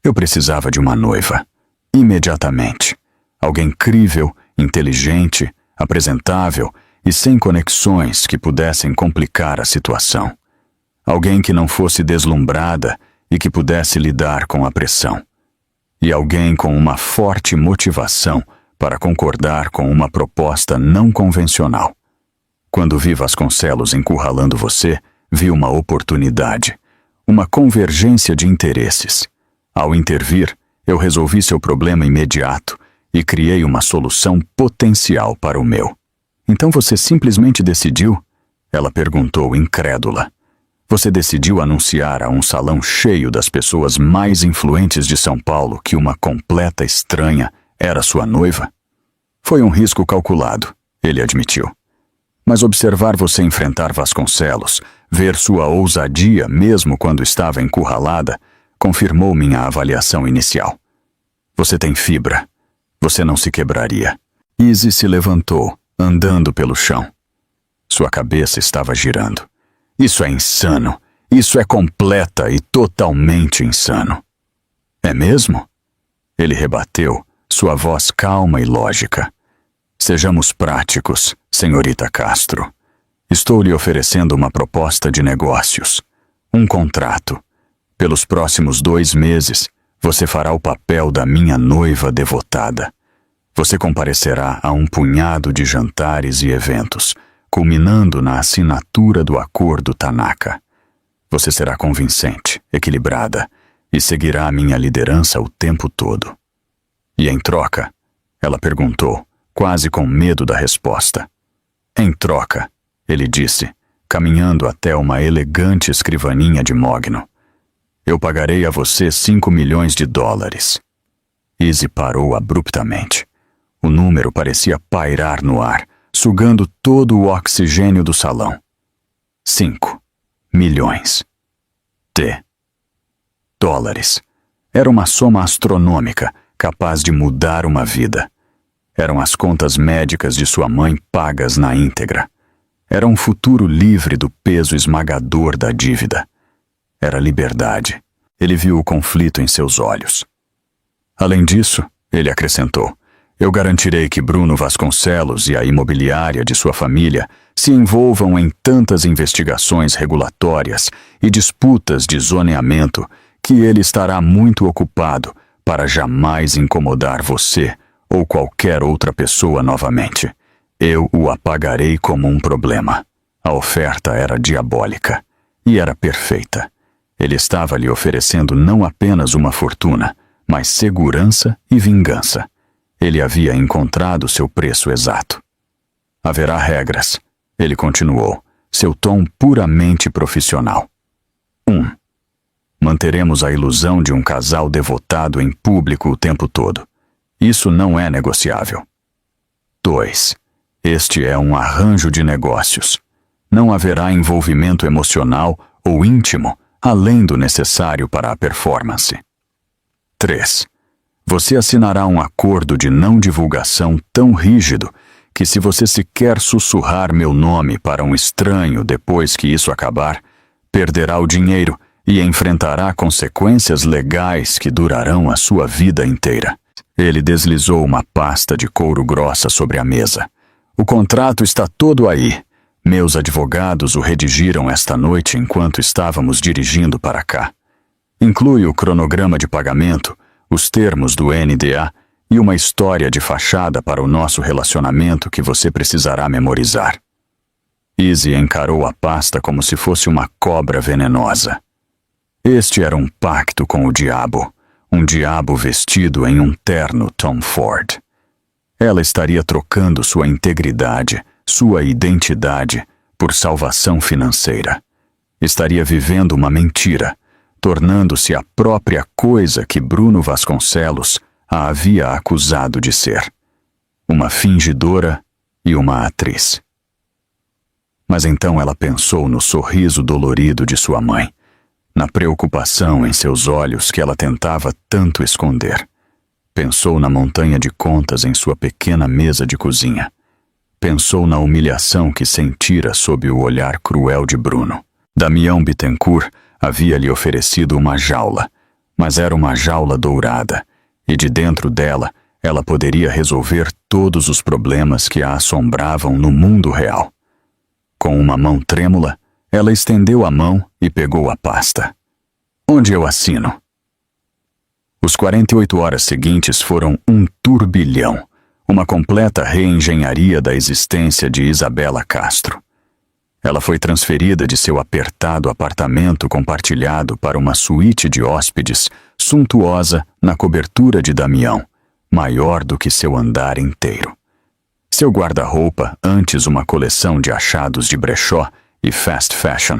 Speaker 1: Eu precisava de uma noiva. Imediatamente. Alguém crível, inteligente, apresentável e sem conexões que pudessem complicar a situação. Alguém que não fosse deslumbrada e que pudesse lidar com a pressão. E alguém com uma forte motivação para concordar com uma proposta não convencional. Quando vi Vasconcelos encurralando você, vi uma oportunidade, uma convergência de interesses. Ao intervir, eu resolvi seu problema imediato e criei uma solução potencial para o meu. Então você simplesmente decidiu? Ela perguntou incrédula. Você decidiu anunciar a um salão cheio das pessoas mais influentes de São Paulo que uma completa estranha era sua noiva? Foi um risco calculado, ele admitiu. Mas observar você enfrentar Vasconcelos, ver sua ousadia mesmo quando estava encurralada, confirmou minha avaliação inicial. Você tem fibra. Você não se quebraria. Izzy se levantou, andando pelo chão. Sua cabeça estava girando. Isso é insano. Isso é completa e totalmente insano. É mesmo? Ele rebateu, sua voz calma e lógica. Sejamos práticos, senhorita Castro. Estou lhe oferecendo uma proposta de negócios. Um contrato. Pelos próximos 2 meses, você fará o papel da minha noiva devotada. Você comparecerá a um punhado de jantares e eventos, culminando na assinatura do acordo Tanaka. Você será convincente, equilibrada, e seguirá a minha liderança o tempo todo. E em troca, ela perguntou, quase com medo da resposta. Em troca, ele disse, caminhando até uma elegante escrivaninha de mogno. Eu pagarei a você $5 milhões. Izzy parou abruptamente. O número parecia pairar no ar, sugando todo o oxigênio do salão. 5 milhões. Dólares. Era uma soma astronômica, capaz de mudar uma vida. Eram as contas médicas de sua mãe pagas na íntegra. Era um futuro livre do peso esmagador da dívida. Era liberdade. Ele viu o conflito em seus olhos. Além disso, ele acrescentou, eu garantirei que Bruno Vasconcelos e a imobiliária de sua família se envolvam em tantas investigações regulatórias e disputas de zoneamento que ele estará muito ocupado para jamais incomodar você ou qualquer outra pessoa novamente. Eu o apagarei como um problema. A oferta era diabólica e era perfeita. Ele estava lhe oferecendo não apenas uma fortuna, mas segurança e vingança. Ele havia encontrado seu preço exato. Haverá regras, ele continuou, seu tom puramente profissional. 1. Manteremos a ilusão de um casal devotado em público o tempo todo. Isso não é negociável. 2. Este é um arranjo de negócios. Não haverá envolvimento emocional ou íntimo além do necessário para a performance. 3. Você assinará um acordo de não divulgação tão rígido que se você sequer sussurrar meu nome para um estranho depois que isso acabar, perderá o dinheiro e enfrentará consequências legais que durarão a sua vida inteira. Ele deslizou uma pasta de couro grossa sobre a mesa. O contrato está todo aí. Meus advogados o redigiram esta noite enquanto estávamos dirigindo para cá. Inclui o cronograma de pagamento, os termos do NDA e uma história de fachada para o nosso relacionamento que você precisará memorizar. Izzy encarou a pasta como se fosse uma cobra venenosa. Este era um pacto com o diabo, um diabo vestido em um terno Tom Ford. Ela estaria trocando sua integridade, sua identidade, por salvação financeira. Estaria vivendo uma mentira, tornando-se a própria coisa que Bruno Vasconcelos a havia acusado de ser: uma fingidora e uma atriz. Mas então ela pensou no sorriso dolorido de sua mãe, na preocupação em seus olhos que ela tentava tanto esconder. Pensou na montanha de contas em sua pequena mesa de cozinha. Pensou na humilhação que sentira sob o olhar cruel de Bruno. Damião Bittencourt havia lhe oferecido uma jaula, mas era uma jaula dourada, e de dentro dela ela poderia resolver todos os problemas que a assombravam no mundo real. Com uma mão trêmula, ela estendeu a mão e pegou a pasta. Onde eu assino? Os 48 horas seguintes foram um turbilhão, uma completa reengenharia da existência de Isabela Castro. Ela foi transferida de seu apertado apartamento compartilhado para uma suíte de hóspedes suntuosa na cobertura de Damião, maior do que seu andar inteiro. Seu guarda-roupa, antes uma coleção de achados de brechó e fast fashion,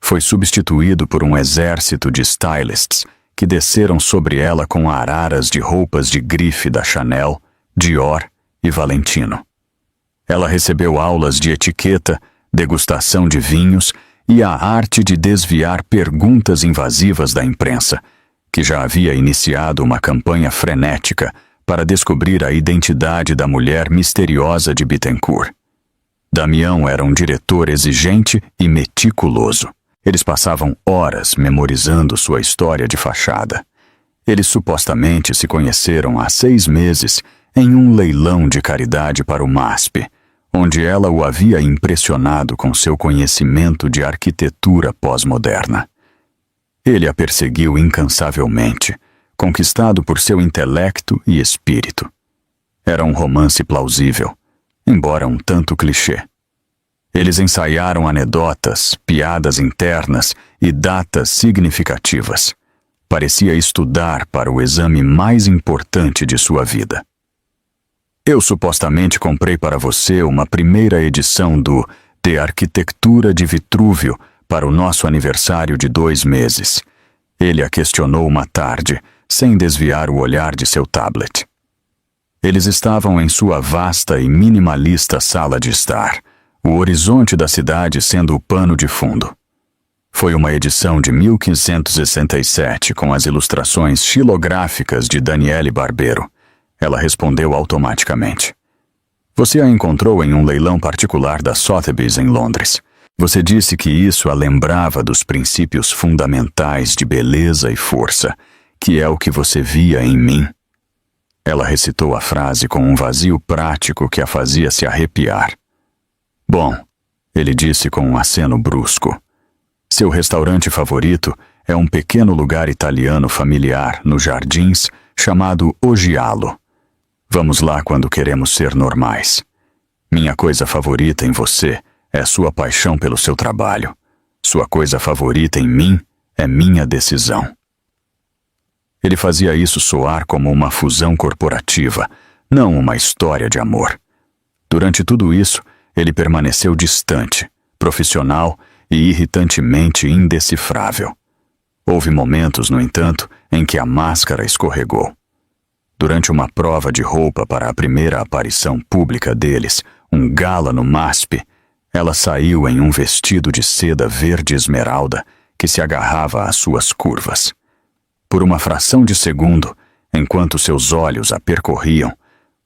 Speaker 1: foi substituído por um exército de stylists que desceram sobre ela com araras de roupas de grife da Chanel, Dior e Valentino. Ela recebeu aulas de etiqueta, degustação de vinhos e a arte de desviar perguntas invasivas da imprensa, que já havia iniciado uma campanha frenética para descobrir a identidade da mulher misteriosa de Bittencourt. Damião era um diretor exigente e meticuloso. Eles passavam horas memorizando sua história de fachada. Eles supostamente se conheceram há 6 meses em um leilão de caridade para o MASP, onde ela o havia impressionado com seu conhecimento de arquitetura pós-moderna. Ele a perseguiu incansavelmente, conquistado por seu intelecto e espírito. Era um romance plausível, embora um tanto clichê. Eles ensaiaram anedotas, piadas internas e datas significativas. Parecia estudar para o exame mais importante de sua vida. Eu supostamente comprei para você uma primeira edição do De Arquitectura de Vitrúvio para o nosso aniversário de 2 meses. Ele a questionou uma tarde, sem desviar o olhar de seu tablet. Eles estavam em sua vasta e minimalista sala de estar, o horizonte da cidade sendo o pano de fundo. Foi uma edição de 1567 com as ilustrações xilográficas de Daniele Barbero. Ela respondeu automaticamente. Você a encontrou em um leilão particular da Sotheby's em Londres. Você disse que isso a lembrava dos princípios fundamentais de beleza e força, que é o que você via em mim. Ela recitou a frase com um vazio prático que a fazia se arrepiar. Bom, ele disse com um aceno brusco. Seu restaurante favorito é um pequeno lugar italiano familiar nos Jardins chamado O Giallo. Vamos lá quando queremos ser normais. Minha coisa favorita em você é sua paixão pelo seu trabalho. Sua coisa favorita em mim é minha decisão. Ele fazia isso soar como uma fusão corporativa, não uma história de amor. Durante tudo isso, ele permaneceu distante, profissional e irritantemente indecifrável. Houve momentos, no entanto, em que a máscara escorregou. Durante uma prova de roupa para a primeira aparição pública deles, um gala no MASP, ela saiu em um vestido de seda verde esmeralda que se agarrava às suas curvas. Por uma fração de segundo, enquanto seus olhos a percorriam,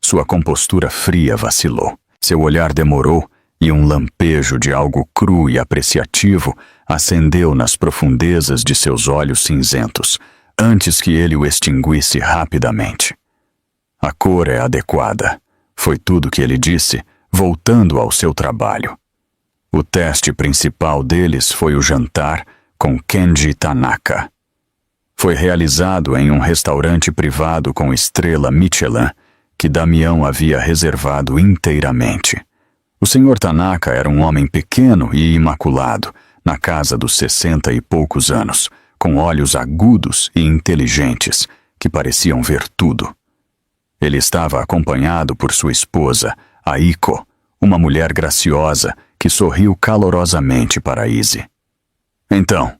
Speaker 1: sua compostura fria vacilou. Seu olhar demorou e um lampejo de algo cru e apreciativo acendeu nas profundezas de seus olhos cinzentos, antes que ele o extinguisse rapidamente. A cor é adequada, foi tudo que ele disse, voltando ao seu trabalho. O teste principal deles foi o jantar com Kenji Tanaka. Foi realizado em um restaurante privado com estrela Michelin que Damião havia reservado inteiramente. O Sr. Tanaka era um homem pequeno e imaculado, na casa dos 60 e poucos anos, com olhos agudos e inteligentes, que pareciam ver tudo. Ele estava acompanhado por sua esposa, Aiko, uma mulher graciosa que sorriu calorosamente para Izzy. Então,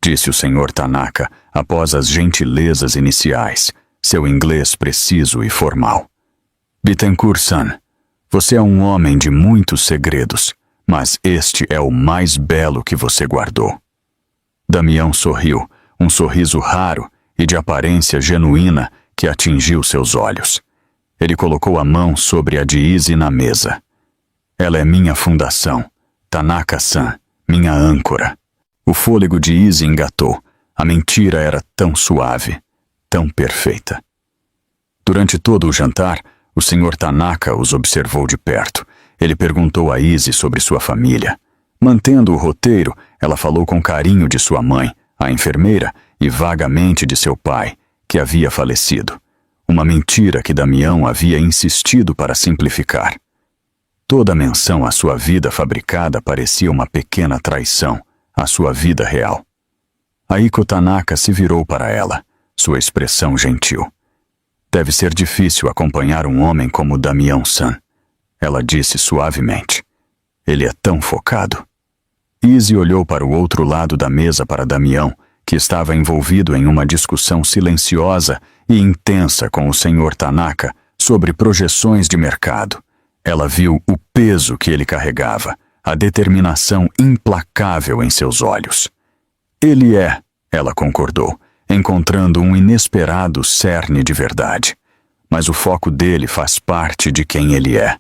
Speaker 1: disse o Sr. Tanaka após as gentilezas iniciais, seu inglês preciso e formal. Bittencourt-san, você é um homem de muitos segredos, mas este é o mais belo que você guardou. Damião sorriu, um sorriso raro e de aparência genuína que atingiu seus olhos. Ele colocou a mão sobre a de Izzy na mesa. Ela é minha fundação, Tanaka-san, minha âncora. O fôlego de Izzy engatou. A mentira era tão suave, tão perfeita. Durante todo o jantar, o Sr. Tanaka os observou de perto. Ele perguntou a Izzy sobre sua família. Mantendo o roteiro, ela falou com carinho de sua mãe, a enfermeira, e vagamente de seu pai, que havia falecido. Uma mentira que Damião havia insistido para simplificar. Toda menção à sua vida fabricada parecia uma pequena traição à sua vida real. Aiko Tanaka se virou para ela, sua expressão gentil. Deve ser difícil acompanhar um homem como Damião-san, ela disse suavemente. Ele é tão focado. Izzy olhou para o outro lado da mesa para Damião, que estava envolvido em uma discussão silenciosa e intensa com o Sr. Tanaka sobre projeções de mercado. Ela viu o peso que ele carregava, a determinação implacável em seus olhos. Ele é, ela concordou, encontrando um inesperado cerne de verdade. Mas o foco dele faz parte de quem ele é.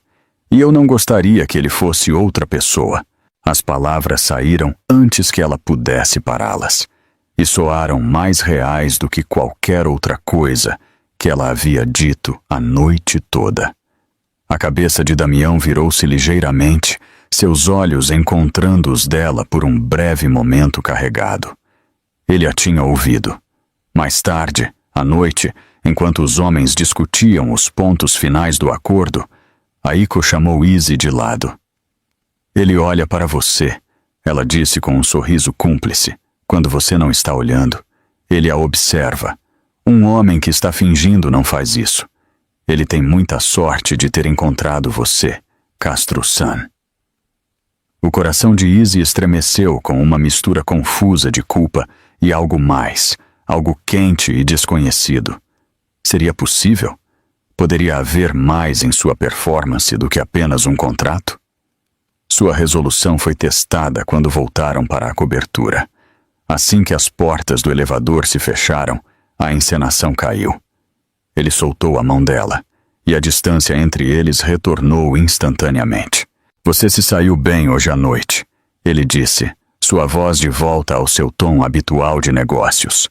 Speaker 1: E eu não gostaria que ele fosse outra pessoa. As palavras saíram antes que ela pudesse pará-las. E soaram mais reais do que qualquer outra coisa que ela havia dito a noite toda. A cabeça de Damião virou-se ligeiramente, seus olhos encontrando os dela por um breve momento carregado. Ele a tinha ouvido. Mais tarde, à noite, enquanto os homens discutiam os pontos finais do acordo, Aiko chamou Izzy de lado. Ele olha para você, ela disse com um sorriso cúmplice. Quando você não está olhando, ele a observa. Um homem que está fingindo não faz isso. Ele tem muita sorte de ter encontrado você, Castro-san. O coração de Izzy estremeceu com uma mistura confusa de culpa e algo mais, algo quente e desconhecido. Seria possível? Poderia haver mais em sua performance do que apenas um contrato? Sua resolução foi testada quando voltaram para a cobertura. Assim que as portas do elevador se fecharam, a encenação caiu. Ele soltou a mão dela, e a distância entre eles retornou instantaneamente. Você se saiu bem hoje à noite, ele disse, sua voz de volta ao seu tom habitual de negócios.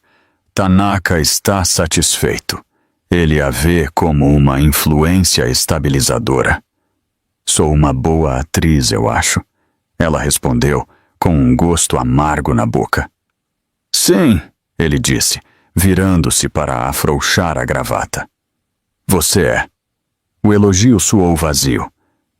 Speaker 1: Tanaka está satisfeito. Ele a vê como uma influência estabilizadora. Sou uma boa atriz, eu acho, ela respondeu, com um gosto amargo na boca. Sim, ele disse, virando-se para afrouxar a gravata. Você é. O elogio soou vazio.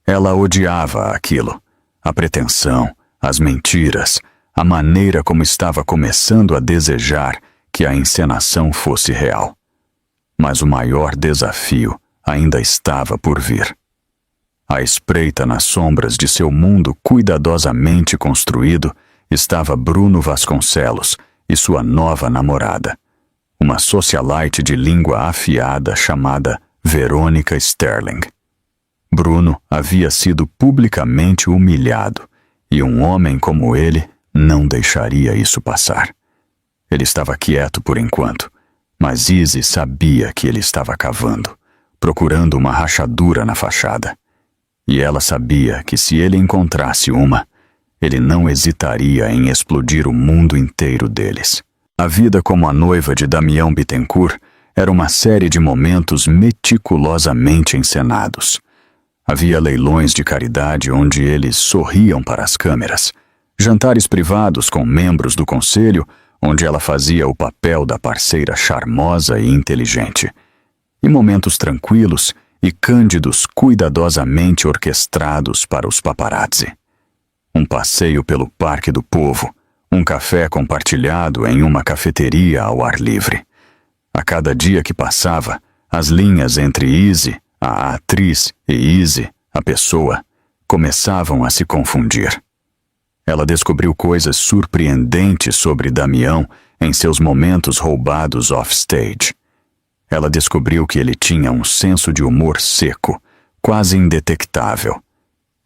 Speaker 1: Ela odiava aquilo. A pretensão, as mentiras, a maneira como estava começando a desejar que a encenação fosse real. Mas o maior desafio ainda estava por vir. À espreita nas sombras de seu mundo cuidadosamente construído estava Bruno Vasconcelos e sua nova namorada, uma socialite de língua afiada chamada Verônica Sterling. Bruno havia sido publicamente humilhado, e um homem como ele não deixaria isso passar. Ele estava quieto por enquanto, mas Izzy sabia que ele estava cavando, procurando uma rachadura na fachada. E ela sabia que se ele encontrasse uma, ele não hesitaria em explodir o mundo inteiro deles. A vida como a noiva de Damião Bittencourt era uma série de momentos meticulosamente encenados. Havia leilões de caridade onde eles sorriam para as câmeras, jantares privados com membros do conselho, onde ela fazia o papel da parceira charmosa e inteligente, e momentos tranquilos e cândidos cuidadosamente orquestrados para os paparazzi. Um passeio pelo Parque do Povo, um café compartilhado em uma cafeteria ao ar livre. A cada dia que passava, as linhas entre Izzy, a atriz, e Izzy, a pessoa, começavam a se confundir. Ela descobriu coisas surpreendentes sobre Damião em seus momentos roubados offstage. Ela descobriu que ele tinha um senso de humor seco, quase indetectável.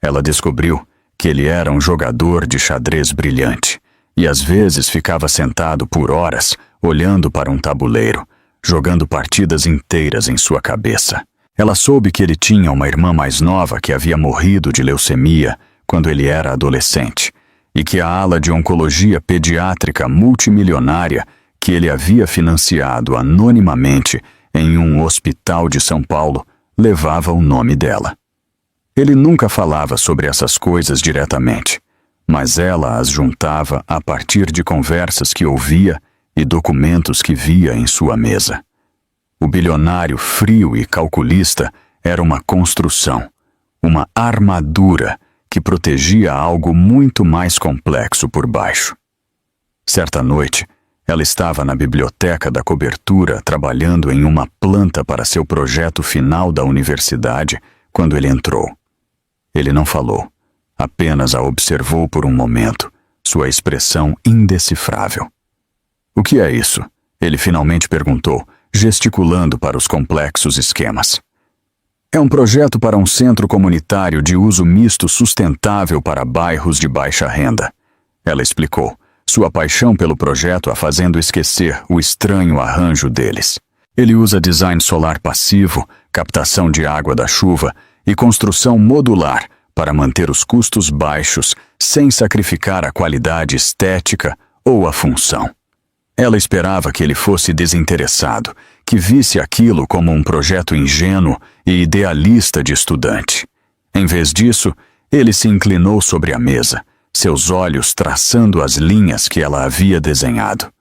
Speaker 1: Ela descobriu que ele era um jogador de xadrez brilhante e às vezes ficava sentado por horas olhando para um tabuleiro, jogando partidas inteiras em sua cabeça. Ela soube que ele tinha uma irmã mais nova que havia morrido de leucemia quando ele era adolescente e que a ala de oncologia pediátrica multimilionária que ele havia financiado anonimamente em um hospital de São Paulo levava o nome dela. Ele nunca falava sobre essas coisas diretamente, mas ela as juntava a partir de conversas que ouvia e documentos que via em sua mesa. O bilionário frio e calculista era uma construção, uma armadura que protegia algo muito mais complexo por baixo. Certa noite, ela estava na biblioteca da cobertura trabalhando em uma planta para seu projeto final da universidade quando ele entrou. Ele não falou, apenas a observou por um momento, sua expressão indecifrável. "O que é isso?" ele finalmente perguntou, gesticulando para os complexos esquemas. "É um projeto para um centro comunitário de uso misto sustentável para bairros de baixa renda", ela explicou, sua paixão pelo projeto a fazendo esquecer o estranho arranjo deles. Ele usa design solar passivo, captação de água da chuva e construção modular para manter os custos baixos sem sacrificar a qualidade estética ou a função. Ela esperava que ele fosse desinteressado, que visse aquilo como um projeto ingênuo e idealista de estudante. Em vez disso, ele se inclinou sobre a mesa, seus olhos traçando as linhas que ela havia desenhado.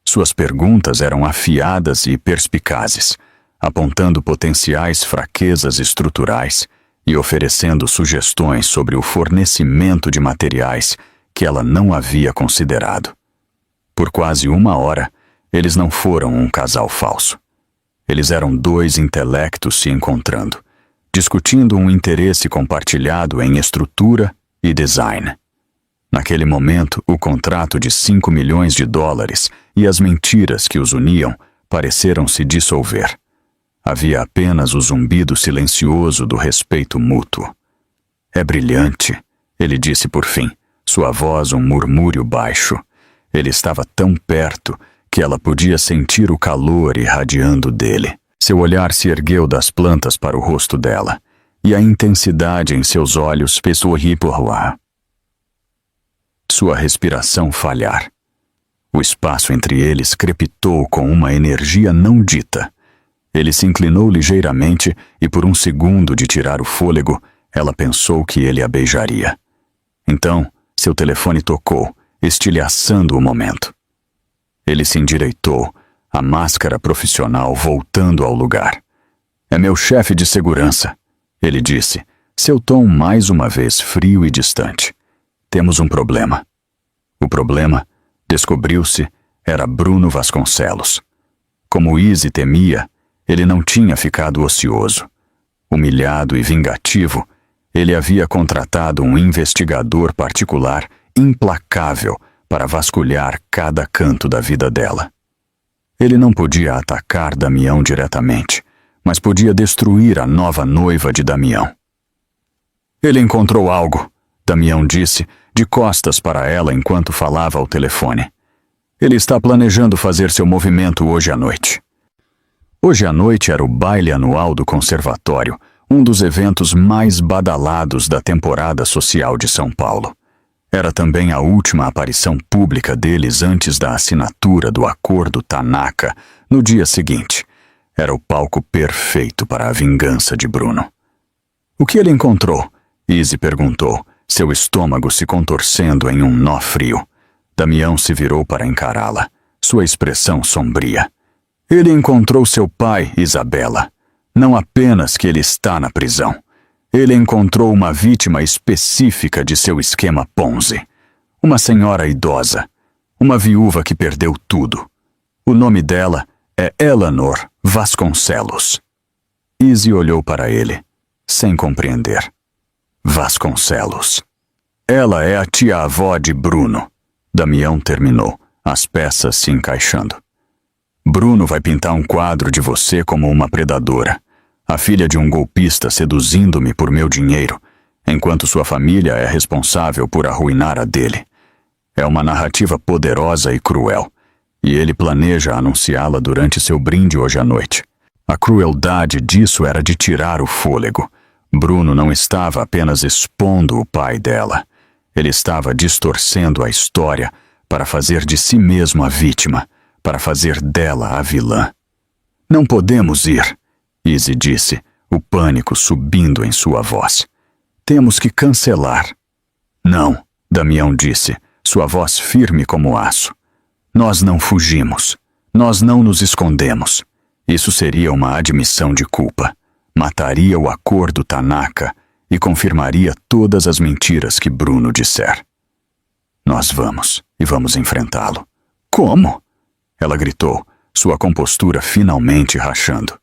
Speaker 1: Suas perguntas eram afiadas e perspicazes, apontando potenciais fraquezas estruturais e oferecendo sugestões sobre o fornecimento de materiais que ela não havia considerado. Por quase 1 hora, eles não foram um casal falso. Eles eram dois intelectos se encontrando, discutindo um interesse compartilhado em estrutura e design. Naquele momento, o contrato de $5 milhões e as mentiras que os uniam pareceram se dissolver. Havia apenas o zumbido silencioso do respeito mútuo. "É brilhante", ele disse por fim, sua voz um murmúrio baixo. Ele estava tão perto que ela podia sentir o calor irradiando dele. Seu olhar se ergueu das plantas para o rosto dela, e a intensidade em seus olhos fez sorrir por lá. Sua respiração falhar. O espaço entre eles crepitou com uma energia não dita. Ele se inclinou ligeiramente e por um segundo de tirar o fôlego, ela pensou que ele a beijaria. Então, seu telefone tocou, estilhaçando o momento. Ele se endireitou, a máscara profissional voltando ao lugar. "É meu chefe de segurança", ele disse, seu tom mais uma vez frio e distante. "Temos um problema." O problema, descobriu-se, era Bruno Vasconcelos. Como Izzy temia, ele não tinha ficado ocioso. Humilhado e vingativo, ele havia contratado um investigador particular implacável para vasculhar cada canto da vida dela. Ele não podia atacar Damião diretamente, mas podia destruir a nova noiva de Damião. "Ele encontrou algo", Damião disse, de costas para ela enquanto falava ao telefone. "Ele está planejando fazer seu movimento hoje à noite." Hoje à noite era o baile anual do conservatório, um dos eventos mais badalados da temporada social de São Paulo. Era também a última aparição pública deles antes da assinatura do Acordo Tanaka, no dia seguinte. Era o palco perfeito para a vingança de Bruno. "O que ele encontrou?" Izzy perguntou, seu estômago se contorcendo em um nó frio. Damião se virou para encará-la, sua expressão sombria. "Ele encontrou seu pai, Isabela. Não apenas que ele está na prisão. Ele encontrou uma vítima específica de seu esquema Ponzi. Uma senhora idosa. Uma viúva que perdeu tudo. O nome dela é Eleanor Vasconcelos." Izzy olhou para ele, sem compreender. Vasconcelos. Ela é a tia-avó de Bruno. Damião terminou, as peças se encaixando. Bruno vai pintar um quadro de você como uma predadora, a filha de um golpista seduzindo-me por meu dinheiro, enquanto sua família é responsável por arruinar a dele. É uma narrativa poderosa e cruel, e ele planeja anunciá-la durante seu brinde hoje à noite. A crueldade disso era de tirar o fôlego. Bruno não estava apenas expondo o pai dela. Ele estava distorcendo a história para fazer de si mesmo a vítima, para fazer dela a vilã. Não podemos ir, Izzy disse, o pânico subindo em sua voz. Temos que cancelar. Não, Damião disse, sua voz firme como aço. Nós não fugimos. Nós não nos escondemos. Isso seria uma admissão de culpa. Mataria o acordo Tanaka e confirmaria todas as mentiras que Bruno disser. Nós vamos e vamos enfrentá-lo. Como? Ela gritou, sua compostura finalmente rachando.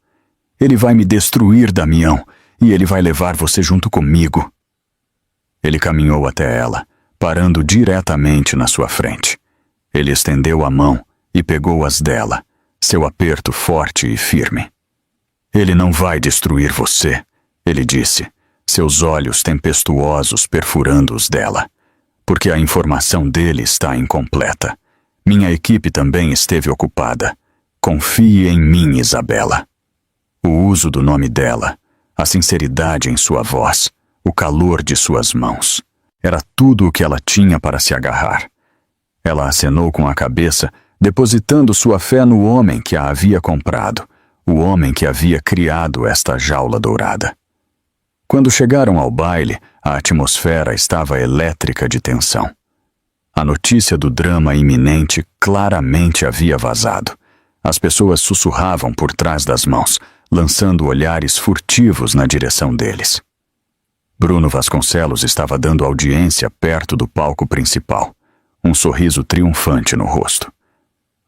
Speaker 1: Ele vai me destruir, Damião, e ele vai levar você junto comigo. Ele caminhou até ela, parando diretamente na sua frente. Ele estendeu a mão e pegou as dela, seu aperto forte e firme. Ele não vai destruir você, ele disse, seus olhos tempestuosos perfurando os dela, porque a informação dele está incompleta. Minha equipe também esteve ocupada. Confie em mim, Isabela. O uso do nome dela, a sinceridade em sua voz, o calor de suas mãos. Era tudo o que ela tinha para se agarrar. Ela acenou com a cabeça, depositando sua fé no homem que a havia comprado, o homem que havia criado esta jaula dourada. Quando chegaram ao baile, a atmosfera estava elétrica de tensão. A notícia do drama iminente claramente havia vazado. As pessoas sussurravam por trás das mãos, lançando olhares furtivos na direção deles. Bruno Vasconcelos estava dando audiência perto do palco principal, um sorriso triunfante no rosto.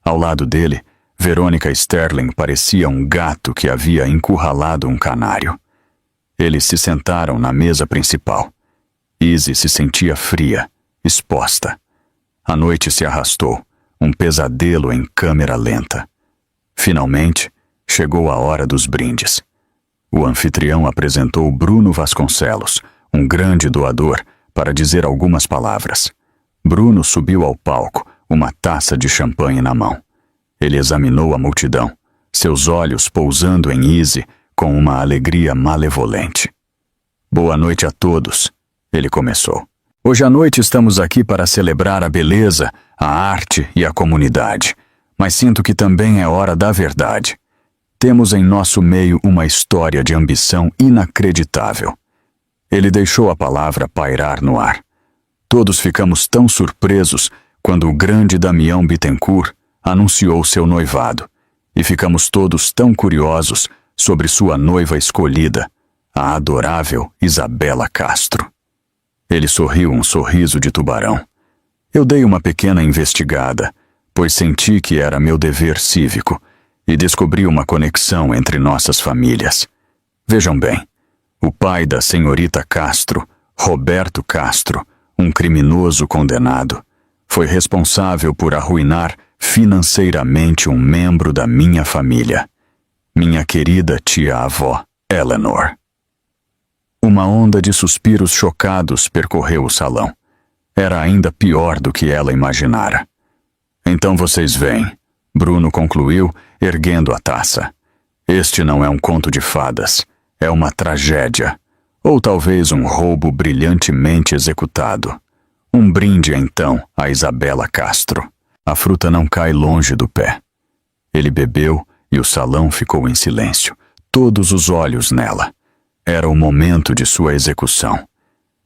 Speaker 1: Ao lado dele, Verônica Sterling parecia um gato que havia encurralado um canário. Eles se sentaram na mesa principal. Izzy se sentia fria, exposta. A noite se arrastou, um pesadelo em câmera lenta. Finalmente, chegou a hora dos brindes. O anfitrião apresentou Bruno Vasconcelos, um grande doador, para dizer algumas palavras. Bruno subiu ao palco, uma taça de champanhe na mão. Ele examinou a multidão, seus olhos pousando em Izzy com uma alegria malevolente. Boa noite a todos, ele começou. Hoje à noite estamos aqui para celebrar a beleza, a arte e a comunidade, mas sinto que também é hora da verdade. Temos em nosso meio uma história de ambição inacreditável. Ele deixou a palavra pairar no ar. Todos ficamos tão surpresos quando o grande Damião Bittencourt anunciou seu noivado, e ficamos todos tão curiosos sobre sua noiva escolhida, a adorável Isabela Castro. Ele sorriu um sorriso de tubarão. Eu dei uma pequena investigada, pois senti que era meu dever cívico, e descobri uma conexão entre nossas famílias. Vejam bem, o pai da senhorita Castro, Roberto Castro, um criminoso condenado, foi responsável por arruinar financeiramente um membro da minha família, minha querida tia-avó, Eleanor. Uma onda de suspiros chocados percorreu o salão. Era ainda pior do que ela imaginara. Então vocês veem, Bruno concluiu, erguendo a taça. Este não é um conto de fadas, é uma tragédia, ou talvez um roubo brilhantemente executado. Um brinde, então, a Isabela Castro. A fruta não cai longe do pé. Ele bebeu e o salão ficou em silêncio, todos os olhos nela. Era o momento de sua execução.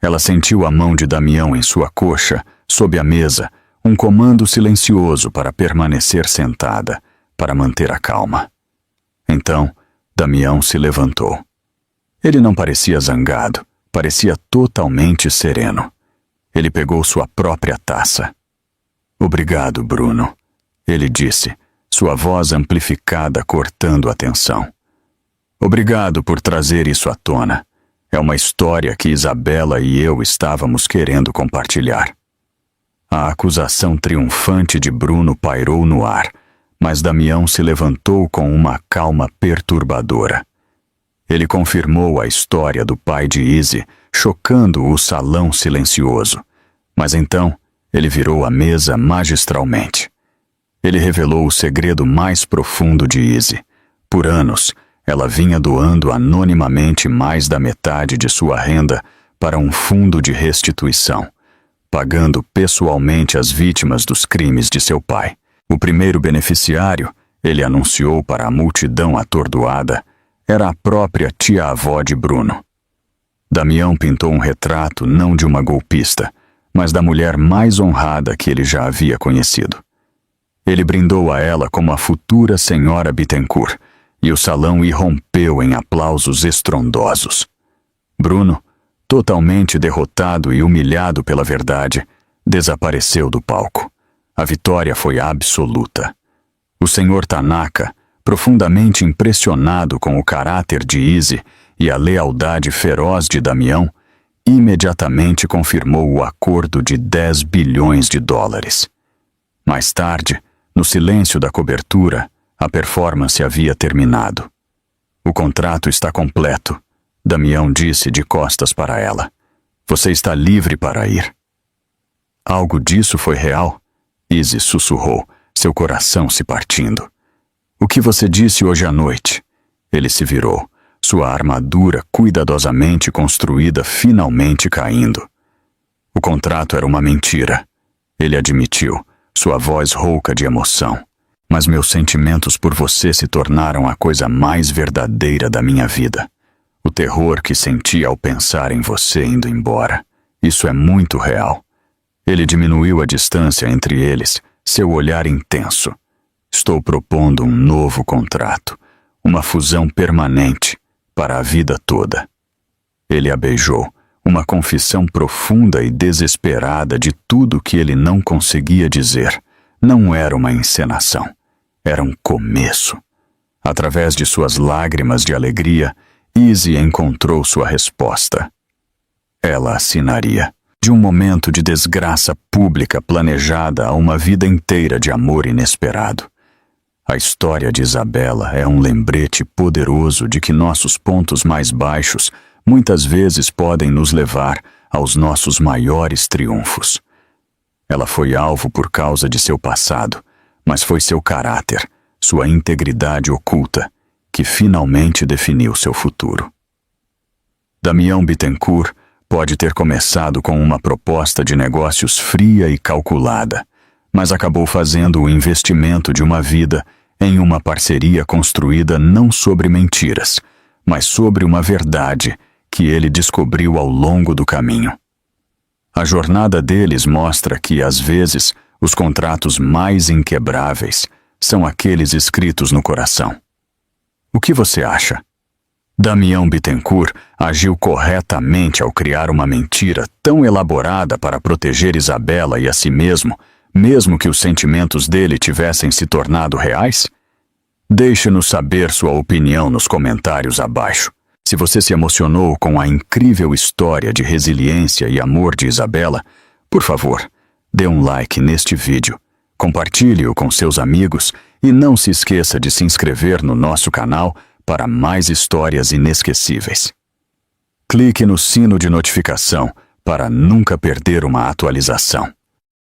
Speaker 1: Ela sentiu a mão de Damião em sua coxa, sob a mesa, um comando silencioso para permanecer sentada, para manter a calma. Então, Damião se levantou. Ele não parecia zangado, parecia totalmente sereno. Ele pegou sua própria taça. Obrigado, Bruno, ele disse, sua voz amplificada cortando a tensão. Obrigado por trazer isso à tona. É uma história que Isabela e eu estávamos querendo compartilhar. A acusação triunfante de Bruno pairou no ar, mas Damião se levantou com uma calma perturbadora. Ele confirmou a história do pai de Izzy, chocando o salão silencioso. Mas então, ele virou a mesa magistralmente. Ele revelou o segredo mais profundo de Izzy. Por anos, ela vinha doando anonimamente mais da metade de sua renda para um fundo de restituição, pagando pessoalmente as vítimas dos crimes de seu pai. O primeiro beneficiário, ele anunciou para a multidão atordoada, era a própria tia-avó de Bruno. Damião pintou um retrato não de uma golpista, mas da mulher mais honrada que ele já havia conhecido. Ele brindou a ela como a futura senhora Bittencourt, e o salão irrompeu em aplausos estrondosos. Bruno, totalmente derrotado e humilhado pela verdade, desapareceu do palco. A vitória foi absoluta. O senhor Tanaka, profundamente impressionado com o caráter de Izzy e a lealdade feroz de Damião, imediatamente confirmou o acordo de 10 bilhões de dólares. Mais tarde, no silêncio da cobertura, a performance havia terminado. O contrato está completo, Damião disse de costas para ela. Você está livre para ir. Algo disso foi real? Izzy sussurrou, seu coração se partindo. O que você disse hoje à noite? Ele se virou, sua armadura cuidadosamente construída finalmente caindo. O contrato era uma mentira. Ele admitiu, sua voz rouca de emoção. Mas meus sentimentos por você se tornaram a coisa mais verdadeira da minha vida. O terror que senti ao pensar em você indo embora. Isso é muito real. Ele diminuiu a distância entre eles, seu olhar intenso. Estou propondo um novo contrato, uma fusão permanente, para a vida toda. Ele a beijou, uma confissão profunda e desesperada de tudo que ele não conseguia dizer. Não era uma encenação. Era um começo. Através de suas lágrimas de alegria, Izzy encontrou sua resposta. Ela assinaria. De um momento de desgraça pública planejada a uma vida inteira de amor inesperado. A história de Isabela é um lembrete poderoso de que nossos pontos mais baixos muitas vezes podem nos levar aos nossos maiores triunfos. Ela foi alvo por causa de seu passado, mas foi seu caráter, sua integridade oculta, que finalmente definiu seu futuro. Damião Bittencourt pode ter começado com uma proposta de negócios fria e calculada, mas acabou fazendo o investimento de uma vida em uma parceria construída não sobre mentiras, mas sobre uma verdade que ele descobriu ao longo do caminho. A jornada deles mostra que, às vezes, os contratos mais inquebráveis são aqueles escritos no coração. O que você acha? Damião Bittencourt agiu corretamente ao criar uma mentira tão elaborada para proteger Isabela e a si mesmo que os sentimentos dele tivessem se tornado reais? Deixe-nos saber sua opinião nos comentários abaixo. Se você se emocionou com a incrível história de resiliência e amor de Isabela, por favor, dê um like neste vídeo, compartilhe-o com seus amigos e não se esqueça de se inscrever no nosso canal para mais histórias inesquecíveis. Clique no sino de notificação para nunca perder uma atualização.